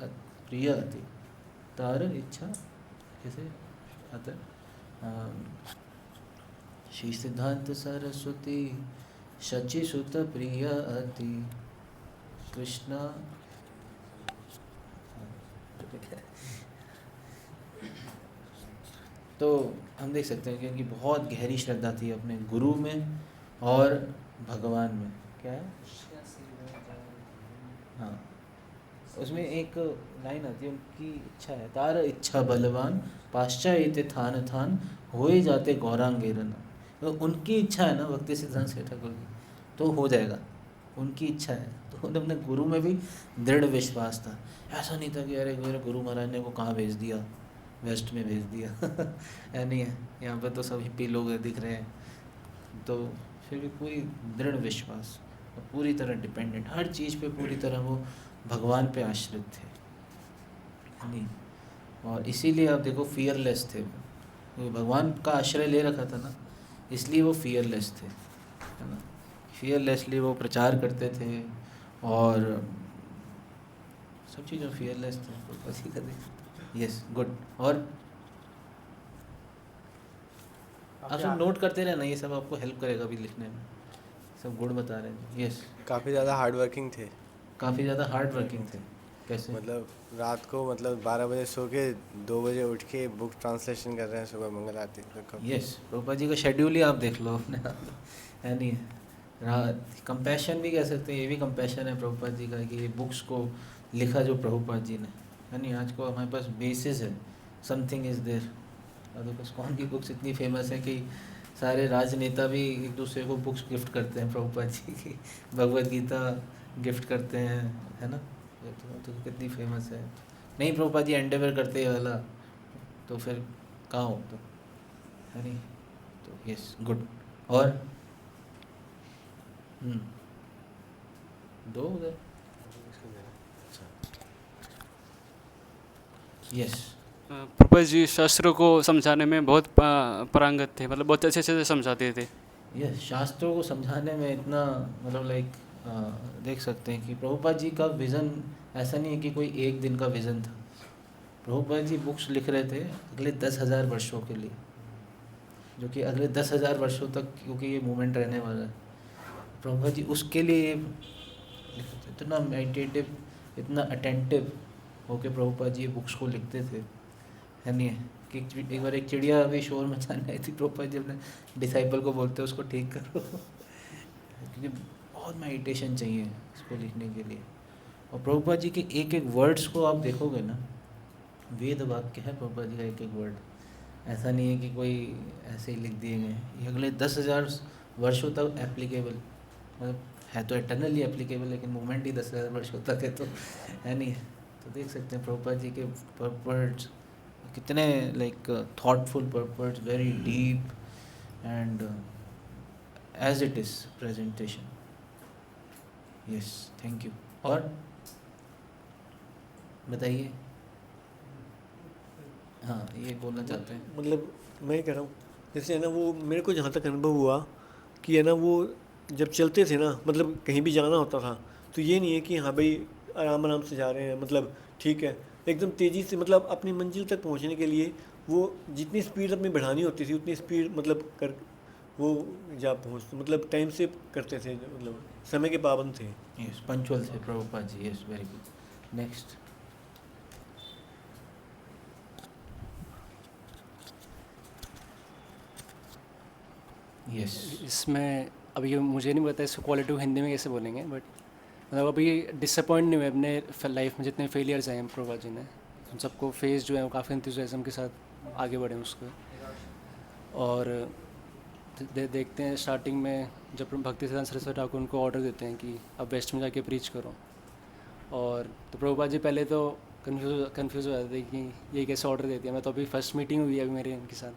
प्रिय अति तार इच्छा, कैसे आता है? श्री सिद्धांत सरस्वती शची सुत प्रिय अति कृष्णा, तो हम देख सकते हैं क्योंकि बहुत गहरी श्रद्धा थी अपने गुरु में और भगवान में। क्या है? हाँ, उसमें एक लाइन आती है, उनकी इच्छा है, तार इच्छा बलवान पाश्चात्य थान थान होए जाते गौरांगेरन। तो उनकी इच्छा है ना भक्ति सिद्धांत से ठाकुर की, तो हो जाएगा, उनकी इच्छा है। तो उन्हें अपने गुरु में भी दृढ़ विश्वास था। ऐसा नहीं था कि अरे मेरे गुरु महाराज ने को कहाँ भेज दिया, वेस्ट में भेज दिया है नहीं है, यहाँ पे तो सब हिप्पी लोग दिख रहे हैं। तो फिर भी पूरी दृढ़ विश्वास और पूरी तरह डिपेंडेंट, हर चीज़ पे पूरी तरह वो भगवान पे आश्रित थे, है नहीं? और इसीलिए आप देखो फियरलेस थे वो, भगवान का आश्रय ले रखा था ना, इसलिए वो फियरलेस थे, है ना? फियरलेसली वो प्रचार करते थे और सब चीज़ों फियरलेस थे। Yes, good. और आप सब नोट करते रहना, ये सब आपको हेल्प करेगा भी लिखने में, सब गुण बता रहे हैं। यस, काफ़ी ज़्यादा हार्ड वर्किंग थे। काफ़ी ज़्यादा हार्ड वर्किंग थे। कैसे? मतलब रात को 12 बजे सो के 2 बजे उठ के बुक ट्रांसलेशन कर रहे हैं, सुबह मंगल आरती तक। यस, प्रभुपाद जी का शेड्यूल ही आप देख लो अपने, है नहीं? रात कंपैशन भी कह सकते हैं, ये भी कंपैशन है प्रभुपाद जी का कि ये बुक्स को लिखा जो प्रभुपाद जी ने, है नहीं? आज को हमारे पास बेसिस है, समथिंग इज़ देयर। और तो कौन की बुक्स इतनी फेमस है कि सारे राजनेता भी एक दूसरे को बुक्स गिफ्ट करते हैं प्रभुपाद जी की, भगवद गीता गिफ्ट करते हैं, है ना? तो कितनी फेमस है। नहीं, प्रभुपाद जी एंडेवर करते हैं वाला, तो फिर कहाँ हो तो, है नहीं? तो यस, गुड। और दो उधर, यस। प्रभुपाद जी शास्त्रों को समझाने में बहुत पारंगत थे, मतलब बहुत अच्छे से समझाते थे। यस, शास्त्रों को समझाने में इतना लाइक देख सकते हैं कि प्रभुपाद जी का विज़न ऐसा नहीं है कि कोई एक दिन का विज़न था। प्रभुपाद जी बुक्स लिख रहे थे अगले 10,000 वर्षों के लिए, जो कि अगले 10,000 वर्षों तक क्योंकि ये मूवमेंट रहने वाला है। प्रभुपाद जी उसके लिए इतना मेडिटेटिव, इतना अटेंटिव होके प्रभुपाद जी ये बुक्स को लिखते थे, है नहीं? कि एक बार एक चिड़िया अभी शोर मचाने आई थी, प्रभुपाद जी अपने डिसाइपल को बोलते उसको ठीक करो, क्योंकि बहुत मेडिटेशन चाहिए इसको लिखने के लिए। और प्रभुपाद जी के एक एक वर्ड्स को आप देखोगे ना, वेद वाक्य है प्रभुपाद जी का एक एक वर्ड, ऐसा नहीं है कि कोई ऐसे ही लिख दिए गए हैं। ये अगले 10,000 वर्षों तक एप्लीकेबल, मतलब है तो एटर्नली एप्लीकेबल, लेकिन मूवमेंट ही 10,000 वर्षों तक है, तो है नहीं। तो देख सकते हैं प्रभुपाद जी के पर्पस कितने like thoughtful purpose, very deep and as it is presentation. Yes, thank you. और बताइए। हाँ, ये बोलना चाहते हैं। मतलब मैं कह रहा हूँ, जैसे है ना वो मेरे को जहाँ तक अनुभव हुआ कि है ना वो जब चलते थे ना, मतलब कहीं भी जाना होता था तो ये नहीं है कि हाँ भाई आराम आराम से जा रहे हैं, मतलब ठीक है एकदम तेज़ी से, मतलब अपनी मंजिल तक पहुँचने के लिए वो जितनी स्पीड अपनी बढ़ानी होती थी उतनी स्पीड मतलब कर वो जा पहुँचते, मतलब टाइम से करते थे, मतलब समय के पाबंद थे। यस, पंचुअल थे Prabhupada ji. Yes, very good. Next. Yes, इसमें अभी ये मुझे नहीं पता इसको क्वालिटी हिंदी में कैसे बोलेंगे, बट मतलब अभी डिसअपॉइंट नहीं हुए अपने लाइफ में जितने फेलियर्स आए हैं प्रभुपाद जी ने, उन सबको फेस जो है वो काफ़ी इंथुसियाज्म के साथ आगे बढ़े उसको। और देखते हैं स्टार्टिंग में जब भक्ति सिद्धांत सरस्वती ठाकुर उनको ऑर्डर देते हैं कि अब वेस्ट में जाके प्रीच करो, और तो प्रभुपाद जी पहले तो कंफ्यूज हो जाते थे कि ये कैसे ऑर्डर देती है। मैं तो अभी फर्स्ट मीटिंग हुई है अभी मेरी इनके साथ,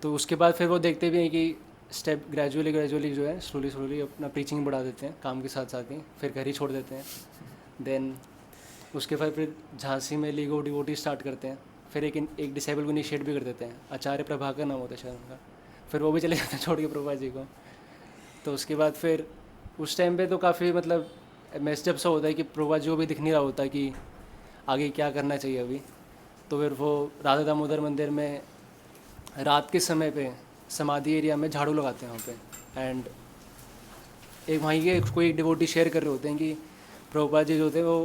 तो उसके बाद फिर वो देखते भी हैं कि स्टेप ग्रेजुअली जो है स्लोली अपना प्रीचिंग बढ़ा देते हैं काम के साथ साथ ही, फिर घर ही छोड़ देते हैं। देन उसके बाद फिर झांसी में लीगो डिवोटी स्टार्ट करते हैं, फिर एक डिसेबल को इनिशिएट भी कर देते हैं, आचार्य प्रभाकर नाम होता है शायद उनका, फिर वो भी चले जाते हैं छोड़ के प्रभुपाद जी को। तो उसके बाद फिर उस टाइम पे तो काफ़ी मतलब मैसेज सा होता है कि प्रभुपाद जी को भी दिख नहीं रहा होता कि आगे क्या करना चाहिए अभी। तो फिर वो राधा दामोदर मंदिर में रात के समय पे समाधि एरिया में झाड़ू लगाते हैं वहाँ पे, एंड एक वहीं के कोई डिवोटी शेयर कर रहे होते हैं कि प्रभुपाद जी जो थे वो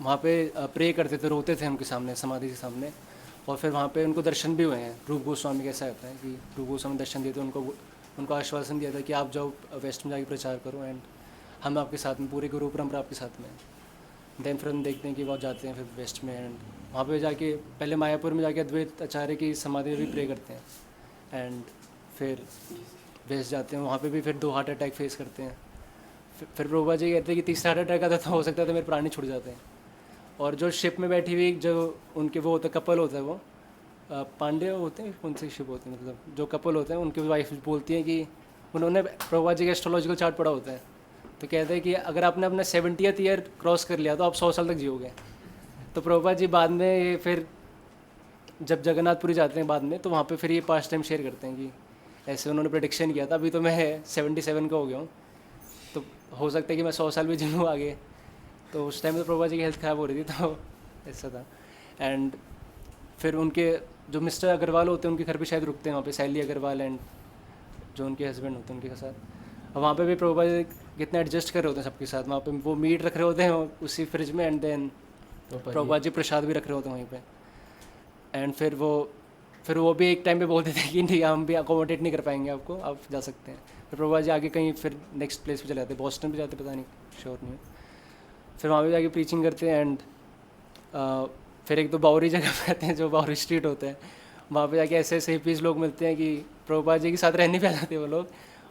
वहाँ पे प्रे करते थे, रोते थे उनके सामने, समाधि के सामने। और फिर वहाँ पे उनको दर्शन भी हुए हैं। रूप गोस्वामी कैसा होता है कि रूप गोस्वामी दर्शन देते, उनको आश्वासन दिया था कि आप जाओ वेस्ट में जाके प्रचार करो एंड हम आपके साथ में, पूरे गुरु परंपरा आपके साथ में। देन फिर हम देखते हैं कि वो जाते हैं फिर वेस्ट में, एंड वहाँ पे जाके पहले मायापुर में जाके अद्वैत आचार्य की समाधि में भी प्रे करते हैं, एंड फिर वेस्ट जाते हैं, वहाँ पे भी फिर 2 हार्ट अटैक फेस करते हैं। फिर प्रभुपाद जी कहते हैं कि तीसरा हार्ट अटैक आता तो हो सकता है तो मेरे प्राण ही छूट जाते हैं। और जो शिप में बैठी हुई जो उनके वो होता है कपल होता है, वो पांडे होते हैं, कौन से शिप होते हैं, मतलब जो कपल होते हैं उनकी वाइफ बोलती हैं कि उन्होंने प्रभुपाद जी का एस्ट्रोलॉजिकल चार्ट पढ़ा होता है, तो कहते हैं कि अगर आपने अपना 70th ईयर क्रॉस कर लिया तो आप 100 साल तक जियोगे। तो प्रभुपाद जी बाद में ये फिर जब जगन्नाथपुरी जाते हैं बाद में, तो वहाँ पे फिर ये पास्ट टाइम शेयर करते हैं कि ऐसे उन्होंने प्रेडिक्शन किया था, अभी तो मैं 77 का हो गया हूँ, तो हो सकता है कि मैं 100 साल भी जीऊँ आगे। तो उस टाइम तो प्रभुपाद जी की हेल्थ ख़राब हो रही थी, तो ऐसा था। एंड फिर उनके जो मिस्टर अग्रवाल होते हैं उनके घर पे शायद रुकते हैं वहाँ पे, शैली अग्रवाल एंड जो उनके हस्बैंड होते हैं उनके साथ। और वहाँ पे भी प्रभुपाद जी कितने एडजस्ट कर रहे होते हैं सबके साथ, वहाँ पे वो मीट रख रहे होते हैं उसी फ्रिज में, एंड देन प्रभुपाद जी प्रसाद भी रख रहे होते हैं वहीं पे। एंड फिर वो भी एक टाइम पे बोलते थे कि नहीं हम भी अकोमोडेट नहीं कर पाएंगे आपको, आप जा सकते हैं। फिर प्रभुपाद जी आगे कहीं फिर नेक्स्ट प्लेस पे चले जाते, बॉस्टन भी जाते, पता नहीं, श्योर नहीं। फिर वहाँ पे जाके प्रीचिंग करते हैं, एंड फिर एक तो बावरी जगह पे आते हैं जो बावरी स्ट्रीट होता है, वहाँ पे जाके ऐसे ऐसे हिपीज़ लोग मिलते हैं कि प्रभुपाद जी के साथ रहने पे आ जाते हैं वो लोग।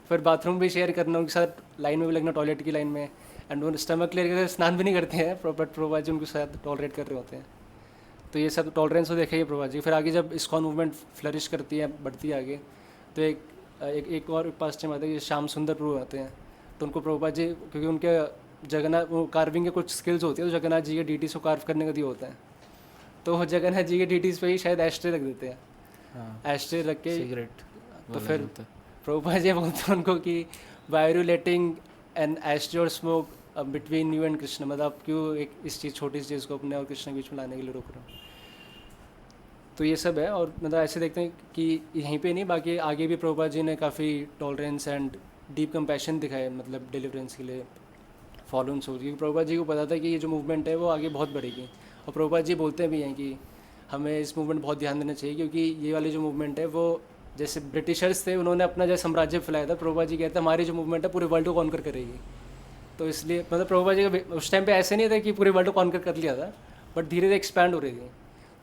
फिर बाथरूम भी शेयर करना, उनके साथ लाइन में भी लगना, टॉयलेट की लाइन में, एंड वो स्टमक क्लियर करके स्नान भी नहीं करते हैं, बट प्रभुपाद जी उनके साथ टॉलरेट कर रहे होते हैं। तो ये सब टॉलरेंस को देखे ही प्रभुपाद जी। फिर आगे जब इस्कॉन मूवमेंट फ्लरिश करती है, बढ़ती है आगे, तो एक और पास टाइम आता है कि श्याम सुंदर प्रभु आते हैं, तो उनको प्रभुपाद जी, क्योंकि उनके जगन्नाथ वो कार्विंग के कुछ स्किल्स होती है, तो जगन्नाथ जी के डीटीज को कार्व करने का दिया होता है, तो वो जगन्नाथ जी के डीटीज पे ही शायद एस्ट्रे रख देते हैं। एस्ट्रे रख के सिगरेट, तो फिर प्रभुपाद जी बोलते हैं उनको कि why are you letting an ashtray or smoke between you and Krishna, मतलब आप क्यों एक इस चीज़ छोटी सी चीज़ को अपने और कृष्ण के बीच में लाने के लिए रोक रहे हो। तो ये सब है। और मतलब ऐसे देखते हैं कि यहीं पे नहीं, बाकी आगे भी प्रभुपाद जी ने काफ़ी टॉलरेंस एंड डीप कंपैशन दिखाए, मतलब डिलीवरेंस के लिए फॉलोअर्स हो, क्योंकि प्रभुपाद जी को पता था कि ये जो मूवमेंट है वो आगे बहुत बढ़ेगी। और प्रभुपाद जी बोलते भी हैं कि हमें इस मूवमेंट बहुत ध्यान देना चाहिए, क्योंकि ये वाली जो मूवमेंट है वो जैसे ब्रिटिशर्स थे, उन्होंने अपना जो साम्राज्य फैलाया था, प्रभुपाद जी कहते हैं हमारी जो मूवमेंट है पूरे वर्ल्ड को कॉन्कर करेगी। तो इसलिए मतलब प्रभुपाद जी का उस टाइम पे ऐसे नहीं था कि पूरे वर्ल्ड को कॉन्कर कर लिया था, बट धीरे धीरे एक्सपैंड हो रही थी।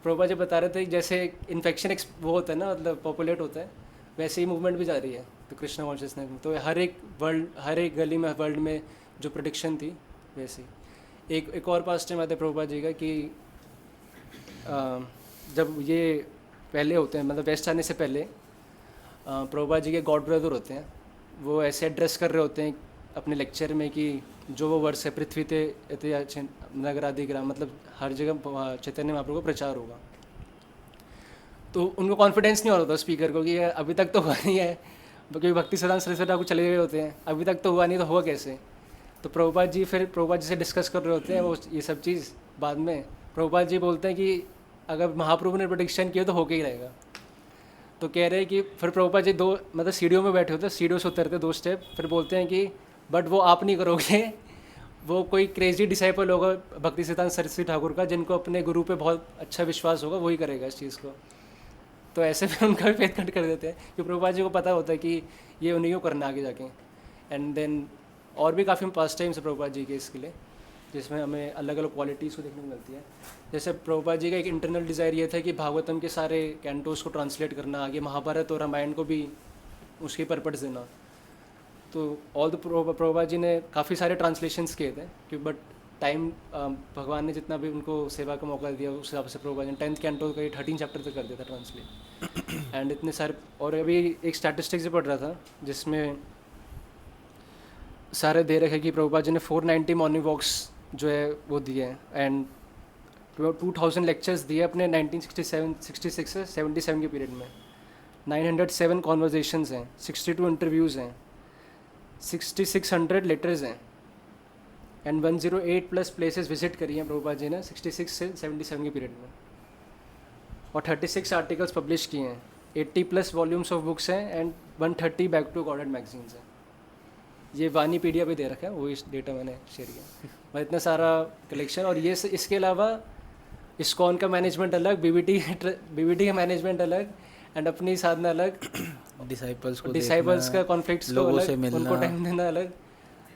प्रभुपाद जी बता रहे थे जैसे इन्फेक्शन वो होता है ना, मतलब पॉपुलेट होता है, वैसे ही मूवमेंट भी जा रही है तो कृष्णा कॉन्शियसनेस में। तो हर एक गली में वर्ल्ड में जो प्रोडिक्शन थी वैसे ही। एक और पास टाइम आता है प्रभुपाद जी का कि जब ये पहले होते हैं, मतलब वेस्ट आने से पहले प्रभुपाद जी के गॉड ब्रदर होते हैं, वो ऐसे एड्रेस कर रहे होते हैं अपने लेक्चर में कि जो वो वर्ष है पृथ्वी ते नगर आदि ग्राम, मतलब हर जगह चैतन्य महाप्रभु का प्रचार होगा। तो उनको कॉन्फिडेंस नहीं हो रहा था स्पीकर को कि अभी तक तो हुआ नहीं है, क्योंकि भक्ति सिद्धांत सरस्वती ठाकुर चले गए होते हैं, अभी तक तो हुआ नहीं तो हुआ कैसे। तो प्रभुपाद जी से डिस्कस कर रहे होते हैं वो ये सब चीज़। बाद में प्रभुपाद जी बोलते हैं कि अगर महाप्रभु ने प्रेडिक्शन किया तो होके ही रहेगा। तो कह रहे हैं कि फिर प्रभुपाद जी मतलब सीढ़ियों में बैठे होते हैं, सीढ़ियों से उतरते 2 स्टेप, फिर बोलते हैं कि बट वो आप नहीं करोगे, वो कोई क्रेजी डिसाइपल होगा भक्ति सिद्धांत सरस्वती ठाकुर का, जिनको अपने गुरु पे बहुत अच्छा विश्वास होगा, वही करेगा इस चीज़ को। तो ऐसे फिर उनका भी फेथ कट कर देते हैं कि प्रभुपाद जी को पता होता है कि ये उन्हीं को करना आगे जाके। एंड देन और भी काफ़ी पास टाइम्स है प्रभुपाद जी के इसके लिए, जिसमें हमें अलग अलग क्वालिटीज़ को देखने को मिलती है। जैसे प्रभुपाद जी का एक इंटरनल डिज़ायर ये था कि भागवतम के सारे कैंटोस को ट्रांसलेट करना, आगे महाभारत और रामायण को भी उसकी परपट्स देना। तो ऑल द प्रभुपाद जी ने काफ़ी सारे ट्रांसलेशंस किए थे कि बट टाइम भगवान ने जितना भी उनको सेवा का मौका दिया उस हिसाब से प्रभुपाद जी 10th कैंटो का 13 चैप्टर तक कर दिया था ट्रांसलेट। एंड इतने सारे, और अभी एक स्टैटिस्टिक्स से पढ़ रहा था जिसमें सारे दे रखे कि प्रभुपाद जी ने 490 मॉर्निंग वॉक्स जो है वो दिए हैं, एंड 2000 लेक्चर्स दिए अपने 1967 से 77 के पीरियड में। 907 कॉन्वर्जेशंस हैं, 62 इंटरव्यूज़ हैं, 6600 लेटर्स हैं, एंड 108 प्लस प्लेसेस विजिट करी हैं प्रभुपाद जी ने 66 से 77 के पीरियड में, और 36 आर्टिकल्स पब्लिश किए हैं, 80 प्लस वॉल्यूम्स ऑफ बुक्स हैं, and 130 back to godhead magazines हैं। ये वानीपीडिया पे दे रखा है, वो इस डेटा मैंने शेयर किया। मैं इतना सारा कलेक्शन, और ये इसके अलावा इस्कॉन का मैनेजमेंट अलग, बीबीटी का मैनेजमेंट अलग, एंड अपनी साधना अलग, डिसाइपल्स का कॉन्फ्लिक्ट्स को अलग, उनको टाइम देना अलग।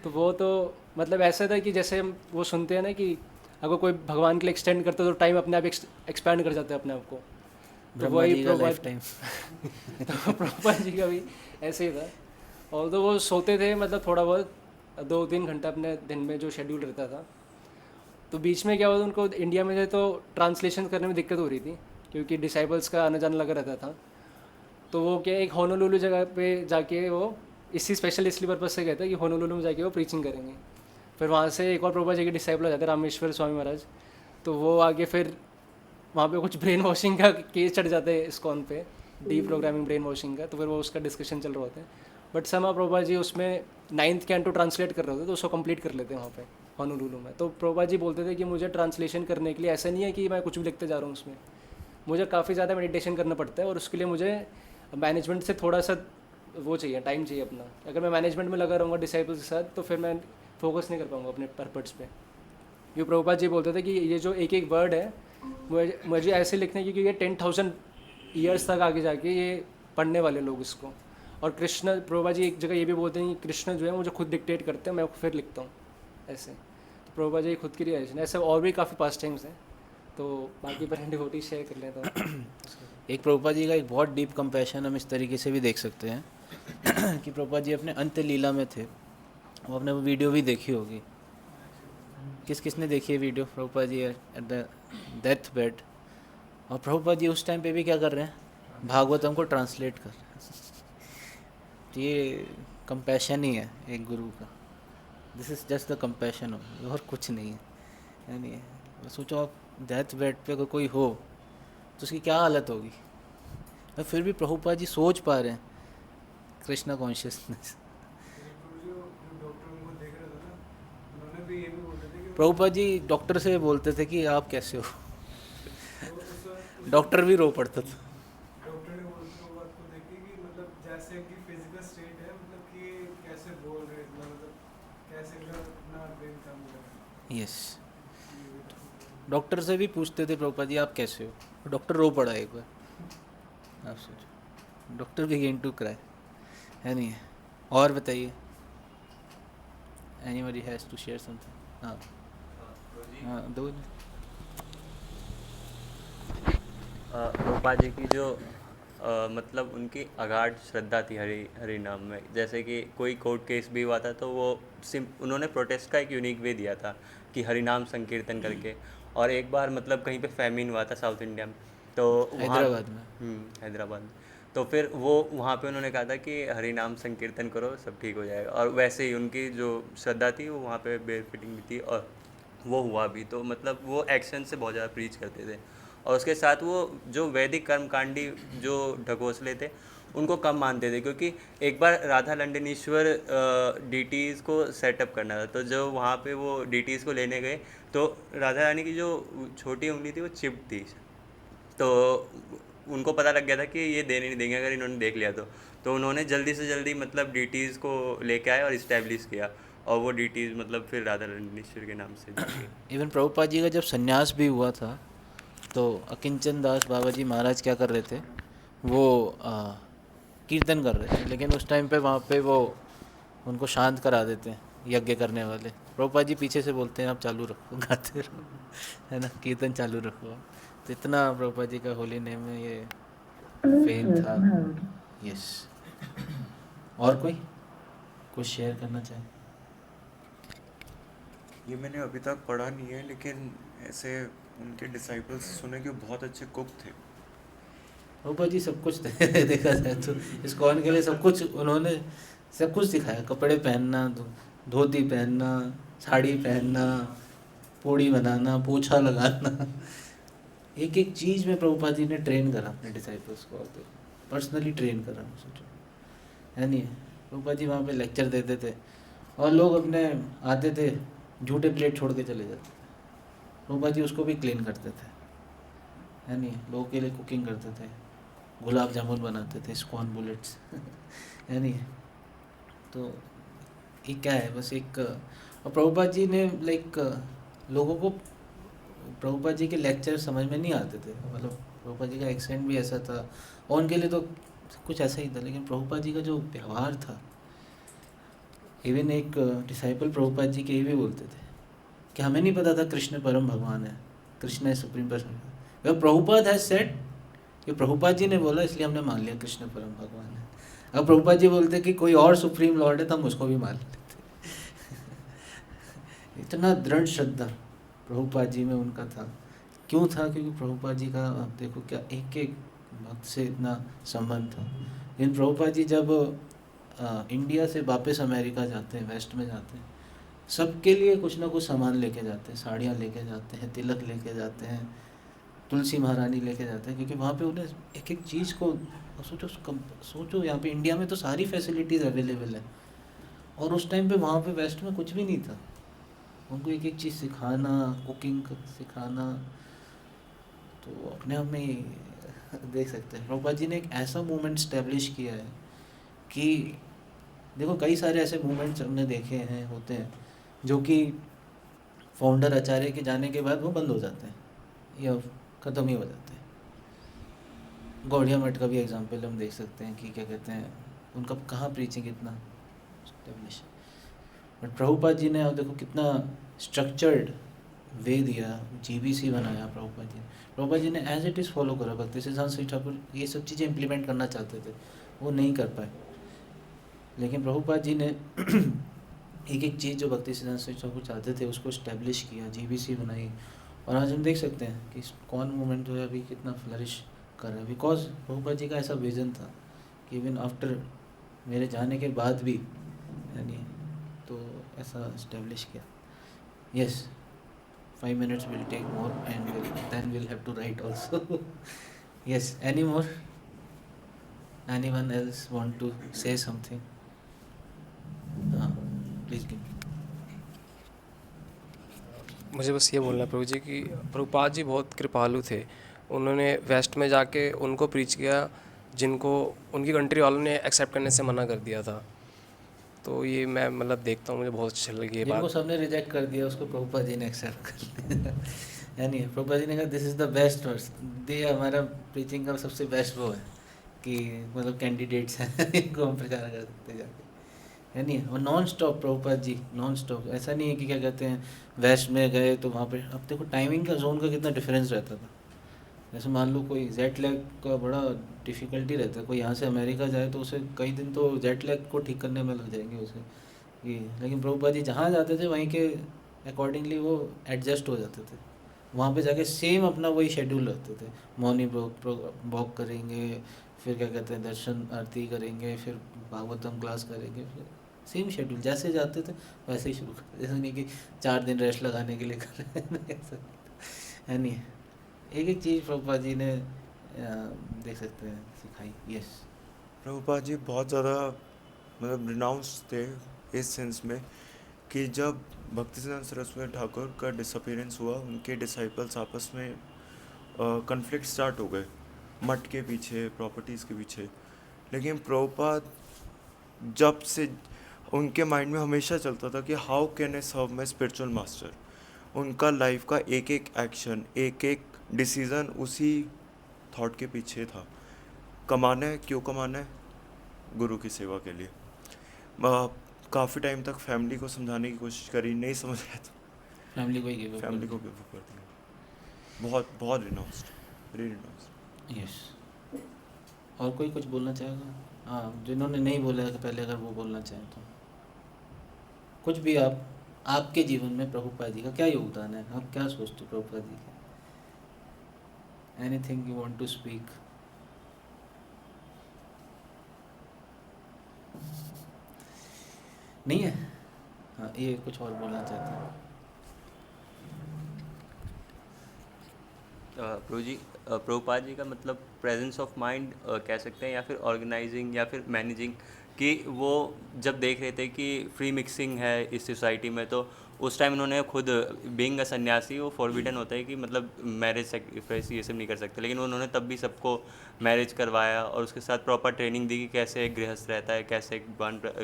तो वो तो मतलब ऐसा था कि जैसे हम वो सुनते हैं ना कि अगर कोई भगवान के लिए एक्सटेंड करता है तो टाइम अपने आप एक्सपैंड कर जाता है अपने आप को। तो वही प्रभुपाद जी का भी ऐसे ही था। और तो वो सोते थे मतलब थोड़ा बहुत 2-3 घंटा अपने दिन में जो शेड्यूल रहता था। तो बीच में क्या हुआ, उनको इंडिया में तो ट्रांसलेशन करने में दिक्कत हो रही थी क्योंकि डिसाइबल्स का आना जाना लगा रहता था। तो वो क्या एक होनोलुलु जगह पे जाके वो इसी स्पेशल इसलिए पर्पज़ से गए थे कि होनोलुलु में जाके वो प्रीचिंग करेंगे। फिर वहाँ से एक और प्रभुपाद जी के डिसाइबल हो जाते रामेश्वर स्वामी महाराज, तो वो आगे फिर वहाँ पे कुछ ब्रेन वॉशिंग का केस चढ़ जाते हैं इस्कॉन पे, डी प्रोग्रामिंग ब्रेन वॉशिंग का। तो फिर वो उसका डिस्कशन चल रहा होता है। बट समा प्रभुपाद जी उसमें 9th कैंटो ट्रांसलेट कर रहे होते तो उसको कंप्लीट कर लेते हैं वहाँ पे होनोलुलु में। तो प्रभुपाद जी बोलते थे कि मुझे ट्रांसलेशन करने के लिए ऐसा नहीं है कि मैं कुछ भी लिखते जा रहा हूँ, उसमें मुझे काफ़ी ज़्यादा मेडिटेशन करना पड़ता है और उसके लिए मुझे मैनेजमेंट से थोड़ा सा वो चाहिए, टाइम चाहिए अपना। अगर मैं मैनेजमेंट में लगा रहूँगा डिसाइबल्स के साथ तो फिर मैं फोकस नहीं कर पाऊँगा अपने पर्पट्स पे। ये प्रभुपाद जी बोलते थे कि ये जो एक एक वर्ड है मुझे ऐसे लिखने की कि ये 10,000 ईयर्स तक आगे जाके ये पढ़ने वाले लोग इसको। और कृष्ण, प्रभुपाद जी एक जगह ये भी बोलते हैं कि कृष्ण जो है मुझे खुद डिक्टेट करते हैं, मैं फिर लिखता हूँ ऐसे। तो प्रभुपाद जी खुद की रिएक्शन ऐसे और भी काफ़ी पास टाइम्स हैं, तो बाकी पर डिवोटी शेयर कर लें। तो एक प्रभुपाद जी का एक बहुत डीप कंपैशन हम इस तरीके से भी देख सकते हैं कि प्रभुपाद जी अपने अंत्य लीला में थे, वो आपने वो वीडियो भी देखी होगी। किसने देखी है video? Prabhupada ji at the death bed, और प्रभुपाद जी उस टाइम पे भी क्या कर रहे हैं, भागवतम को ट्रांसलेट कर रहे हैं। ये कंपैशन ही है एक गुरु का। This is just the compassion हो, और कुछ नहीं है। यानी सोचो आप डेथ बेड पे अगर कोई हो तो उसकी क्या हालत होगी, और फिर भी प्रभुपाद जी सोच पा रहे हैं कृष्णा कॉन्शियसनेस। प्रभुपाद जी डॉक्टर से बोलते थे कि आप कैसे हो, डॉक्टर भी रो पड़ता था। डॉक्टर ने बात को देखी कि मतलब जैसे कि फिजिकल स्टेट है, मतलब कि कैसे बोल रहे, मतलब कैसे अपना ब्रेन काम कर रहा है। यस, डॉक्टर से भी पूछते थे प्रभुपाद जी आप कैसे हो, डॉक्टर रो पड़ा एक बार। आप सोचो डॉक्टर बिगेन टू क्राई, है नहीं? और बताइए, anybody has to share something? हाँ हाँ, दो। प्रभुपाद जी की जो मतलब उनकी अगाध श्रद्धा थी हरि नाम में। जैसे कि कोई कोर्ट केस भी हुआ था तो वो उन्होंने प्रोटेस्ट का एक यूनिक वे दिया था कि हरि नाम संकीर्तन करके। और एक बार मतलब कहीं पे फैमिन हुआ था साउथ इंडिया में, तो हैदराबाद में। हैदराबाद में। तो फिर वो वहाँ पे उन्होंने कहा था कि हरि नाम संकीर्तन करो, सब ठीक हो जाएगा। और वैसे ही उनकी जो श्रद्धा थी वो वहाँ पे बेयर फिटिंग भी थी और वो हुआ भी। तो मतलब वो एक्शन से बहुत ज़्यादा प्रीच करते थे। और उसके साथ वो जो वैदिक कर्मकांडी जो ढकोसले थे उनको कम मानते थे, क्योंकि एक बार राधा लंडनेश्वर डीटीज़ को सेटअप करना था। तो जो वहाँ पे वो डीटीज़ को लेने गए तो राधा रानी की जो छोटी उंगली थी वो चिप्ड थी। तो उनको पता लग गया था कि ये देने नहीं देंगे अगर इन्होंने देख लिया तो उन्होंने जल्दी से जल्दी मतलब डीटीज़ को लेके आए और इस्टेब्लिश किया। और वो डीटीज़ मतलब फिर राधा लंडनेश्वर के नाम से इवन प्रभुपाद जी का जब संन्यास भी हुआ था तो अकिंचन दास बाबा जी महाराज क्या कर रहे थे, वो कीर्तन कर रहे थे, लेकिन उस टाइम पे वहाँ पे वो उनको शांत करा देते हैं यज्ञ करने वाले। प्रभुपाद जी पीछे से बोलते हैं आप चालू रखो, गाते रहो, है ना, कीर्तन चालू रखो। तो इतना प्रभुपाद जी का होली नेम में ये फेम था। यस, और कोई कुछ शेयर करना चाहे? ये मैंने अभी तक पढ़ा नहीं है, लेकिन ऐसे उनके डिसाइपल्स सुने कि बहुत अच्छे कुक थे। प्रभुपाद जी सब कुछ थे देखा जाए तो इस्कॉन के लिए सब कुछ उन्होंने सब कुछ सिखाया। कपड़े पहनना, धोती पहनना, साड़ी पहनना, पूड़ी बनाना, पोछा लगाना, एक एक चीज़ में प्रभुपाद जी ने ट्रेन करा अपने डिसाइपल्स को, पर्सनली ट्रेन करा। सोचो, है नहीं? प्रभुपाद जी वहाँ पे लेक्चर देते थे और लोग अपने आते थे, झूठे प्लेट छोड़ के चले जाते थे। प्रभुपाद जी उसको भी क्लीन करते थे, है नहीं? लोगों के लिए कुकिंग करते थे, गुलाब जामुन बनाते थे, स्कॉन बुलेट्स है नहीं? तो ये क्या है, बस एक। और प्रभुपाद जी ने लाइक लोगों को, प्रभुपाद जी के लेक्चर समझ में नहीं आते थे। मतलब प्रभुपाद जी का एक्सेंट भी ऐसा था और उनके लिए तो कुछ ऐसा ही था, लेकिन प्रभुपाद जी का जो व्यवहार था, इवन एक डिसाइपल प्रभुपाद जी के ये भी बोलते थे कि हमें नहीं पता था कृष्ण परम भगवान है, कृष्ण है सुप्रीम पर्सन। वह प्रभुपाद हैज सेड, ये प्रभुपाद जी ने बोला इसलिए हमने मान लिया कृष्ण परम भगवान है। अब प्रभुपाद जी बोलते कि कोई और सुप्रीम लॉर्ड है तो हम उसको भी मान लेते। इतना दृढ़ श्रद्धा प्रभुपाद जी में उनका था। क्यों था? क्योंकि प्रभुपाद जी का आप देखो क्या एक एक भक्त से इतना संबंध था। लेकिन प्रभुपाद जी जब इंडिया से वापस अमेरिका जाते हैं, वेस्ट में जाते हैं, सबके लिए कुछ ना कुछ सामान लेके जाते हैं। साड़ियाँ लेके जाते हैं, तिलक लेके जाते हैं, तुलसी महारानी लेके जाते हैं, क्योंकि वहाँ पे उन्हें एक एक चीज़ को सोचो यहाँ पे इंडिया में तो सारी फैसिलिटीज़ अवेलेबल है और उस टाइम पे वहाँ पे वेस्ट में कुछ भी नहीं था। उनको एक एक चीज़ सिखाना, कुकिंग सिखाना, तो अपने आप में ही देख सकते हैं प्रभुपाद जी ने एक ऐसा मूवमेंट स्टैब्लिश किया है कि देखो कई सारे ऐसे मूवमेंट्स हमने देखे हैं, होते हैं, जो कि फाउंडर आचार्य के जाने के बाद वो बंद हो जाते हैं या ख़त्म ही हो जाते हैं। गौड़िया मठ का भी एग्जांपल हम देख सकते हैं कि क्या कहते हैं, उनका कहाँ प्रीचिंग इतना स्टैब्लिश। बट प्रभुपाद जी ने आप देखो कितना स्ट्रक्चर्ड वे दिया, जीबीसी बनाया प्रभुपाद जी ने। प्रभुपाद जी ने एज इट इज़ फॉलो करा। भक्ति सिद्धांत श्री ठाकुर ये सब चीज़ें इम्प्लीमेंट करना चाहते थे, वो नहीं कर पाए, लेकिन प्रभुपाद जी ने एक एक चीज़ जो भक्ति सिद्धांत श्री ठाकुर चाहते थे उसको इस्टेब्लिश किया, जीबीसी बनाई। और आज हम देख सकते हैं कि कौन मूवमेंट जो है अभी कितना फ्लरिश कर रहा है, बिकॉज प्रभुपाद जी का ऐसा विज़न था कि इवन आफ्टर मेरे जाने के बाद भी, यानी तो ऐसा इस्टेब्लिश किया। Yes, 5 minutes will take more and then we'll have to write also. Yes, any more? Anyone else want to say something? Please give. मुझे बस ये बोलना है प्रभु जी कि प्रभुपाद जी बहुत कृपालु थे। उन्होंने वेस्ट में जाके उनको प्रीच किया जिनको उनकी कंट्री वालों ने एक्सेप्ट करने से मना कर दिया था। तो ये मैं मतलब देखता हूँ, मुझे बहुत अच्छा लगी ये बात। जिनको सबने रिजेक्ट कर दिया उसको प्रभुपाद जी ने एक्सेप्ट कर लिया। यानी प्रभुपाद जी ने कहा this is the best verse, ये हमारा प्रीचिंग का सबसे बेस्ट वो है, कि मतलब कैंडिडेट्स हैं इनको हम प्रचार कर सकते हैं जाके, है नहीं। और non stop Prabhupada ji, non stop. ऐसा नहीं है कि क्या कहते हैं वेस्ट में गए तो वहाँ पे, अब देखो टाइमिंग का जोन का कितना डिफरेंस रहता था। जैसे मान लो कोई जेट लैग का बड़ा डिफ़िकल्टी रहता है, कोई यहाँ से अमेरिका जाए तो उसे कई दिन तो जेट लैग को ठीक करने में लग जाएंगे उसे ये। लेकिन प्रभुपाद जी जहाँ जाते थे वहीं के अकॉर्डिंगली वो एडजस्ट हो जाते थे, वहाँ पे जाके सेम अपना वही शेड्यूल रखते थे। मॉर्निंग वॉक करेंगे, फिर क्या कहते हैं दर्शन आरती करेंगे, फिर भागवतम क्लास करेंगे, फिर सेम शेड्यूल जैसे जाते थे वैसे ही शुरू कर, जैसे नहीं कि 4 दिन रेस्ट लगाने के लिए कर रहे हैं ऐसा है नहीं। एक एक चीज़ प्रभुपाद जी ने देख सकते हैं सिखाई। यस, प्रभुपाद जी बहुत ज़्यादा मतलब रिनाउंस थे इस सेंस में कि जब भक्तिसिद्धांत सरस्वती ठाकुर का डिसअपीयरेंस हुआ, उनके डिसाइपल्स आपस में कन्फ्लिक्ट स्टार्ट हो गए मठ के पीछे, प्रॉपर्टीज़ के पीछे। लेकिन प्रभुपाद जब से उनके माइंड में हमेशा चलता था कि how can I serve my spiritual master. उनका लाइफ का एक एक एक्शन, एक एक डिसीज़न उसी थॉट के पीछे था, कमाना है, क्यों कमाना है, गुरु की सेवा के लिए। काफ़ी टाइम तक फैमिली को समझाने की कोशिश करी, नहीं समझ आया तो फैमिली को ही गिव अप फैमिली को गिव अप कर दिया। बहुत बहुत रिनाउंस्ड, वेरी रिनाउंस्ड। यस। और कोई कुछ बोलना चाहेगा? हाँ, जिन्होंने नहीं बोला है पहले, अगर वो बोलना चाहें तो कुछ भी। आप आपके जीवन में प्रभुपाद जी का क्या योगदान है, आप क्या सोचते हो प्रभुपाद जी का? Anything you want to speak? नहीं है? हाँ, ये कुछ और बोलना चाहते हैं? प्रभु जी, प्रभुपाद जी का मतलब प्रेजेंस ऑफ माइंड कह सकते हैं, या फिर ऑर्गेनाइजिंग या फिर मैनेजिंग, कि वो जब देख रहे थे कि फ्री मिक्सिंग है इस सोसाइटी में, तो उस टाइम उन्होंने खुद बीइंग अ सन्यासी, वो फॉरबिडन होता है कि मतलब मैरिज सेक्रीफाइस ये सब नहीं कर सकते, लेकिन उन्होंने तब भी सबको मैरिज करवाया और उसके साथ प्रॉपर ट्रेनिंग दी कि कैसे एक गृहस्थ रहता है, कैसे एक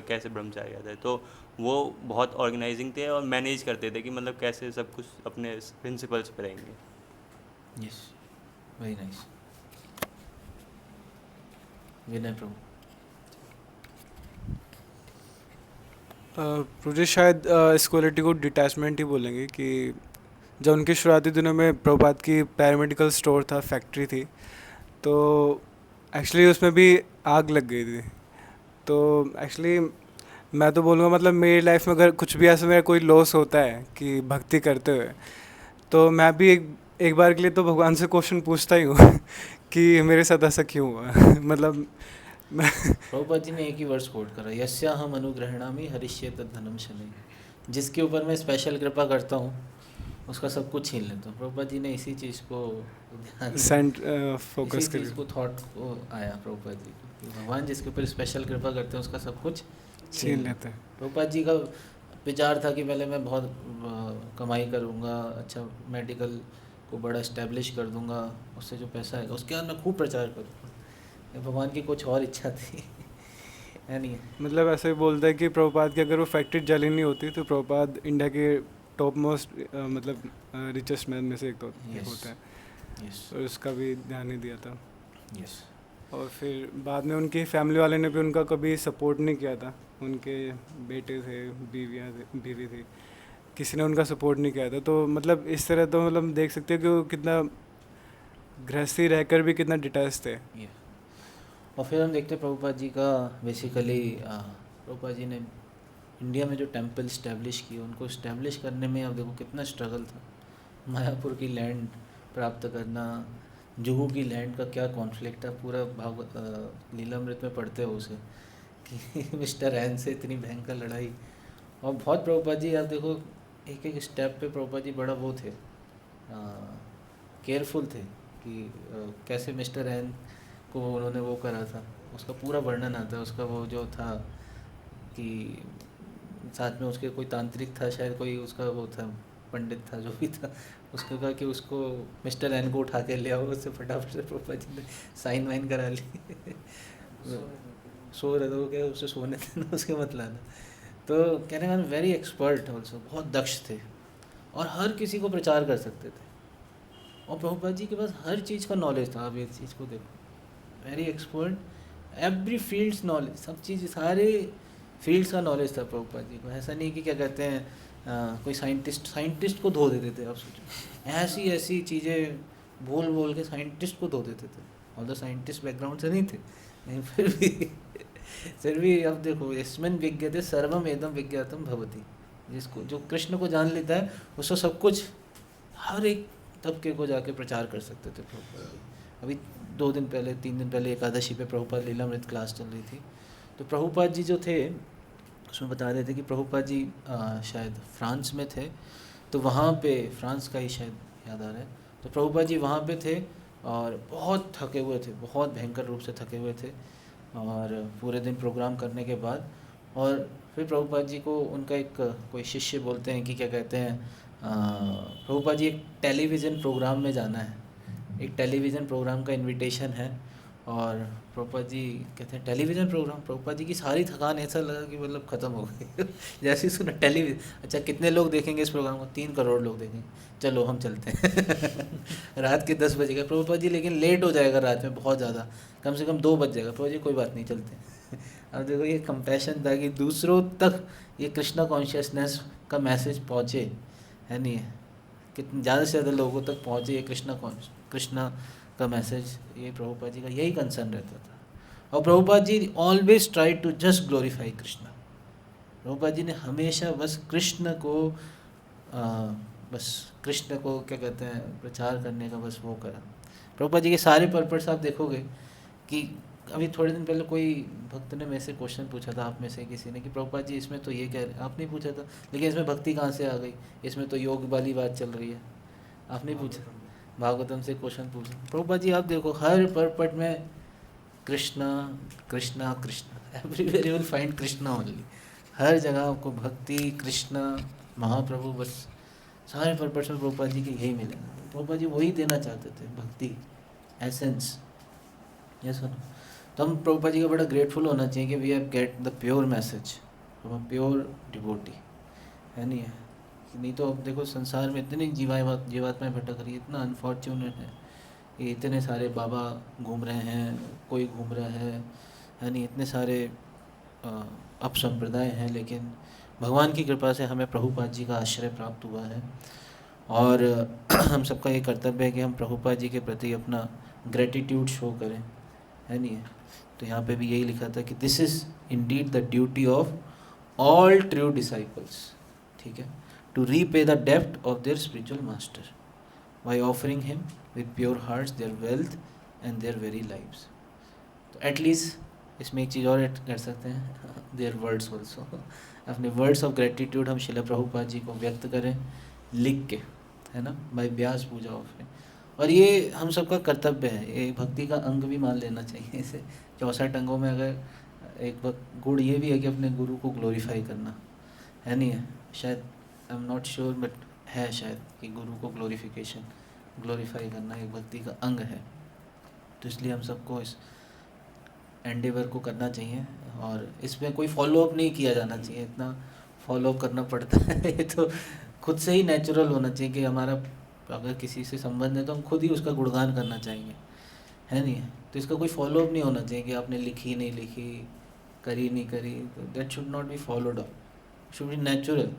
कैसे ब्रह्मचारी रहता है। तो वो बहुत ऑर्गेनाइजिंग थे और मैनेज करते थे कि मतलब कैसे सब कुछ अपने प्रिंसिपल्स पे रहेंगे। Yes, very nice. Vinay Prabhu. मुझे शायद इस क्वालिटी को डिटैचमेंट ही बोलेंगे कि जब उनके शुरुआती दिनों में प्रभुपाद की पैरामेडिकल स्टोर था, फैक्ट्री थी, तो एक्चुअली उसमें भी आग लग गई थी। तो एक्चुअली मैं तो बोलूँगा मतलब मेरी लाइफ में अगर कुछ भी ऐसा मेरा कोई लॉस होता है कि भक्ति करते हुए, तो मैं भी एक बार के लिए तो भगवान से क्वेश्चन पूछता ही हूँ कि मेरे साथ ऐसा क्यों हुआ मतलब प्रभुपाद जी ने एक ही वर्ड्स कोट करा, यस्याहम अनुग्रहणामि हरिष्येत धनम शनैः। जिसके ऊपर मैं स्पेशल कृपा करता हूँ उसका सब कुछ छीन लेता हूँ। प्रभुपाद जी ने इसी चीज़ को फोकस इसी चीज़ को थॉट को आया प्रभुपाद जी को, भगवान जिसके ऊपर स्पेशल कृपा करते हैं उसका सब कुछ छीन लेते हैं। प्रभुपाद जी का विचार था कि पहले मैं बहुत कमाई करूँगा, अच्छा मेडिकल को बड़ा इस्टेब्लिश कर दूँगा, उससे जो पैसा आएगा उसके बाद मैं खूब प्रचार करूँगा। भगवान की कुछ और इच्छा थी है नहीं? मतलब ऐसे ही बोलता है कि प्रभुपाद की अगर वो फैक्ट्री जली नहीं होती तो प्रभुपाद इंडिया के टॉप मोस्ट मतलब रिचेस्ट मैन में से एक होता है। और उसका भी ध्यान नहीं दिया था। यस। और फिर बाद में उनकी फैमिली वाले ने भी उनका कभी सपोर्ट नहीं किया था। उनके बेटे थे, बीवी थी, किसी ने उनका सपोर्ट नहीं किया था। तो मतलब इस तरह तो मतलब देख सकते हो कि वो कितना गृहस्थी रहकर भी कितना डिटैच थे। और फिर हम देखते हैं प्रभुपाद जी का बेसिकली प्रभुपाद जी ने इंडिया में जो टेम्पल इस्टेब्लिश किए, उनको इस्टेब्लिश करने में अब देखो कितना स्ट्रगल था। मायापुर की लैंड प्राप्त करना, जुहू की लैंड का क्या कॉन्फ्लिक्ट था, पूरा लीलामृत में पढ़ते हो उसे कि मिस्टर एन से इतनी भयंकर लड़ाई। और बहुत प्रभुपाद जी आप देखो एक एक स्टेप पे प्रभुपाद जी बड़ा वो थे, केयरफुल थे कि कैसे मिस्टर एन को उन्होंने वो करा था। उसका पूरा वर्णन आता है, उसका वो जो था कि साथ में उसके कोई तांत्रिक था, शायद कोई उसका वो था पंडित था, जो भी था, उसको कहा कि उसको मिस्टर एन को उठा के ले आओ, उससे फटाफट से प्रभुपाद जी ने साइन वाइन करा ली सो रहे थे वो, क्या उससे सोने देना, उसके मत लाना। तो कहने का वेरी एक्सपर्ट ऑल्सो, बहुत दक्ष थे और हर किसी को प्रचार कर सकते थे। और प्रभुपाद जी के पास हर चीज़ का नॉलेज था। आप इस चीज़ को देखो, very expert, every fields knowledge, सब चीज़ सारे फील्ड्स का नॉलेज था प्रभुपाद जी को। ऐसा नहीं कि क्या कहते हैं कोई साइंटिस्ट को धो देते थे। आप सोचो ऐसी ऐसी चीज़ें बोल के साइंटिस्ट को धो देते थे, और तो साइंटिस्ट बैकग्राउंड से नहीं थे, नहीं फिर भी अब देखो, यस्मिन् विज्ञते सर्वम एदम विज्ञातम भवति, जिसको जो कृष्ण को जान लेता है उसको सब कुछ हर एक तबके को जाके प्रचार कर सकते थे प्रभुपाद जी। अभी 3 दिन पहले एकादशी पे प्रभुपाद लीलामृत क्लास चल रही थी, तो प्रभुपाद जी जो थे उसमें बता रहे थे कि प्रभुपाद जी शायद फ्रांस में थे, तो वहाँ पे फ्रांस का ही शायद याद आ रहा है, तो प्रभुपाद जी वहाँ पे थे और बहुत थके हुए थे, बहुत भयंकर रूप से थके हुए थे, और पूरे दिन प्रोग्राम करने के बाद, और फिर प्रभुपाद जी को उनका एक कोई शिष्य बोलते हैं कि क्या कहते हैं प्रभुपाद जी एक टेलीविज़न प्रोग्राम में जाना है, एक टेलीविज़न प्रोग्राम का इनविटेशन है, और प्रभुपाद जी कहते हैं टेलीविज़न प्रोग्राम। प्रभुपाद जी की सारी थकान ऐसा लगा कि मतलब ख़त्म हो गई जैसे ही सुना टेलीविज़न, अच्छा कितने लोग देखेंगे इस प्रोग्राम को, 3 करोड़ लोग देखेंगे, चलो हम चलते हैं रात के 10 बजे का प्रभुपाद जी, लेकिन लेट हो जाएगा रात में बहुत ज़्यादा, कम से कम 2 बज जाएगा। प्रभुपाद जी कोई बात नहीं, चलते अब देखो ये कंपैशन था कि दूसरों तक ये कृष्णा कॉन्शियसनेस का मैसेज पहुँचे, है नहीं है, कितने ज़्यादा से ज़्यादा लोगों तक पहुँचे ये कृष्णा का मैसेज, ये प्रभुपाद जी का यही कंसर्न रहता था। और Prabhupada ji always try to just glorify Krishna. Prabhupada ji ने हमेशा बस कृष्ण को क्या कहते हैं प्रचार करने का बस वो करा। प्रभुपाद जी के सारे पर्पस आप देखोगे कि अभी थोड़े दिन पहले कोई भक्त ने मेरे से क्वेश्चन पूछा था, आप में से किसी ने, कि प्रभुपाद जी इसमें तो ये कह रहे, आपने पूछा था लेकिन इसमें भक्ति कहाँ से आ गई, इसमें तो योग वाली बात चल रही है, आपने पूछा, भागवतम से क्वेश्चन पूछा। प्रभुपाद जी आप देखो हर पर्पट में Krishna Krishna Krishna, everywhere you will find Krishna only, हर जगह आपको भक्ति कृष्णा महाप्रभु, बस सारे पर्पस में प्रभुपाद जी के यही मिलेगा। प्रभुपाद जी वही देना चाहते थे, भक्ति एसेंस। ये सुनो, तो हम प्रभुपाद जी का बड़ा ग्रेटफुल होना चाहिए कि we have get the pure message from a pure devotee, है नहीं है। नहीं तो अब देखो संसार में इतनी जीवात्माएं भटक रही है, इतना अनफॉर्चुनेट है कि इतने सारे बाबा घूम रहे हैं, कोई घूम रहा है नहीं, इतने सारे अप संप्रदाय हैं, लेकिन भगवान की कृपा से हमें प्रभुपाद जी का आश्रय प्राप्त हुआ है, और हम सबका ये कर्तव्य है कि हम प्रभुपाद जी के प्रति अपना ग्रेटिट्यूड शो करें, है नहीं है। तो यहाँ पे भी यही लिखा था कि this is Indeed the duty of all true disciples, ठीक है, to repay the debt of their spiritual master by offering him with pure hearts their wealth and their very lives. तो at least इसमें एक चीज़ और add कर सकते हैं, their words also, अपने वर्ड्स ऑफ ग्रेटिट्यूड हम शिला प्रभुपाद जी को व्यक्त करें लिख के, है ना, बाय व्यास पूजा ऑफरिंग। और ये हम सबका कर्तव्य है, ये भक्ति का अंग भी मान लेना चाहिए। इसे 64 अंगों में अगर एक गुण ये भी है कि अपने गुरु को ग्लोरीफाई करना, है नहीं है, शायद I am not sure but है शायद, कि गुरु को ग्लोरीफाई करना एक भक्ति का अंग है। तो इसलिए हम सबको इस एंडेवर को करना चाहिए, और इसमें कोई फॉलोअप नहीं किया जाना चाहिए, इतना फॉलोअप करना पड़ता है ये तो खुद से ही नेचुरल होना चाहिए कि हमारा अगर किसी से संबंध है तो हम खुद ही उसका गुणगान करना चाहेंगे, है नहीं। तो इसका कोई फॉलोअप नहीं होना चाहिए कि आपने लिखी नहीं लिखी, करी नहीं करी, तो that should not be followed up, should be natural,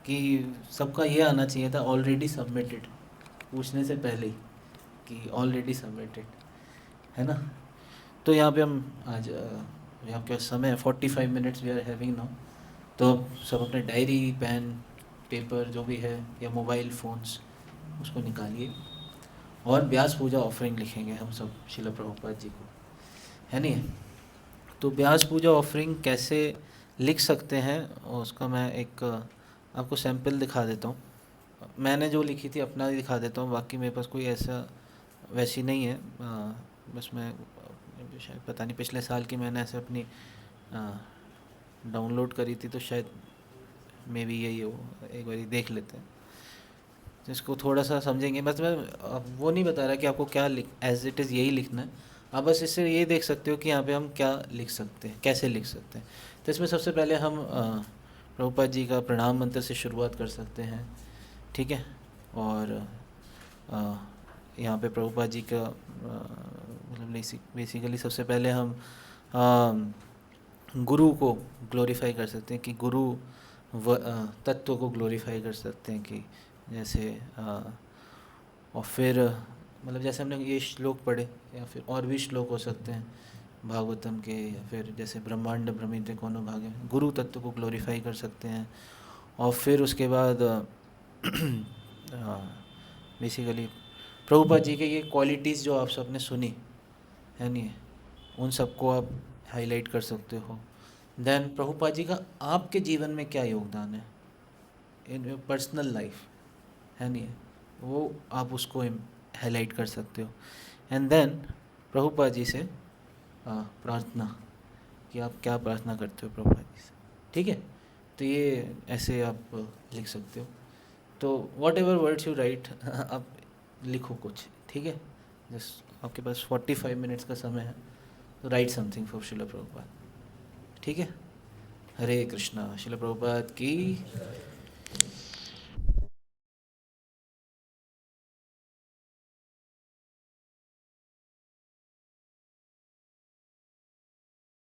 कि सबका ये आना चाहिए था ऑलरेडी सबमिटेड, पूछने से पहले ही कि ऑलरेडी सबमिटेड, है ना। तो यहाँ पे हम आज यहाँ क्या समय है 45 minutes we are having now, तो अब सब अपने डायरी पेन पेपर जो भी है या मोबाइल फ़ोन्स उसको निकालिए और व्यास पूजा ऑफरिंग लिखेंगे हम सब शिला प्रभुपाद जी को, है नहीं। तो व्यास पूजा ऑफरिंग कैसे लिख सकते हैं उसका मैं एक आपको सैंपल दिखा देता हूँ। मैंने जो लिखी थी अपना ही दिखा देता हूँ, बाकी मेरे पास कोई ऐसा वैसी नहीं है। बस मैं शायद पता नहीं पिछले साल की मैंने ऐसे अपनी डाउनलोड करी थी, तो शायद मे बी यही हो, एक बार देख लेते हैं तो इसको थोड़ा सा समझेंगे। बस मैं वो नहीं बता रहा कि आपको क्या एज इट इज़ यही लिखना है, आप बस इससे ये देख सकते हो कि यहाँ पे हम क्या लिख सकते हैं, कैसे लिख सकते हैं। तो इसमें सबसे पहले हम प्रभुपाद जी का प्रणाम मंत्र से शुरुआत कर सकते हैं, ठीक है। और यहाँ पे प्रभुपाद जी का मतलब बेसिकली सबसे पहले हम गुरु को ग्लोरीफाई कर सकते हैं कि गुरु तत्व को ग्लोरीफाई कर सकते हैं कि जैसे और फिर मतलब जैसे हमने ये श्लोक पढ़े या फिर और भी श्लोक हो सकते हैं भागवतम के, या फिर जैसे ब्रह्मांड भ्रमित कोनो भागे, गुरु तत्व को ग्लोरीफाई कर सकते हैं। और फिर उसके बाद बेसिकली प्रभुपाद जी के ये क्वालिटीज़ जो आप सबने सुनी है नहीं, उन सबको आप हाईलाइट कर सकते हो। देन प्रभुपाद जी का आपके जीवन में क्या योगदान है इन योर पर्सनल लाइफ है नहीं, वो आप उसको हाईलाइट कर सकते हो। एंड देन प्रभुपाद जी से प्रार्थना कि आप क्या प्रार्थना करते हो प्रभुपाद जी से, ठीक है। तो ये ऐसे आप लिख सकते हो। तो what ever words you right आप लिखो कुछ, ठीक है। जस्ट आपके पास 45 मिनट्स का समय है, तो राइट समथिंग फॉर शिला प्रभुपाद, ठीक है। हरे कृष्णा। शिला प्रभुपाद की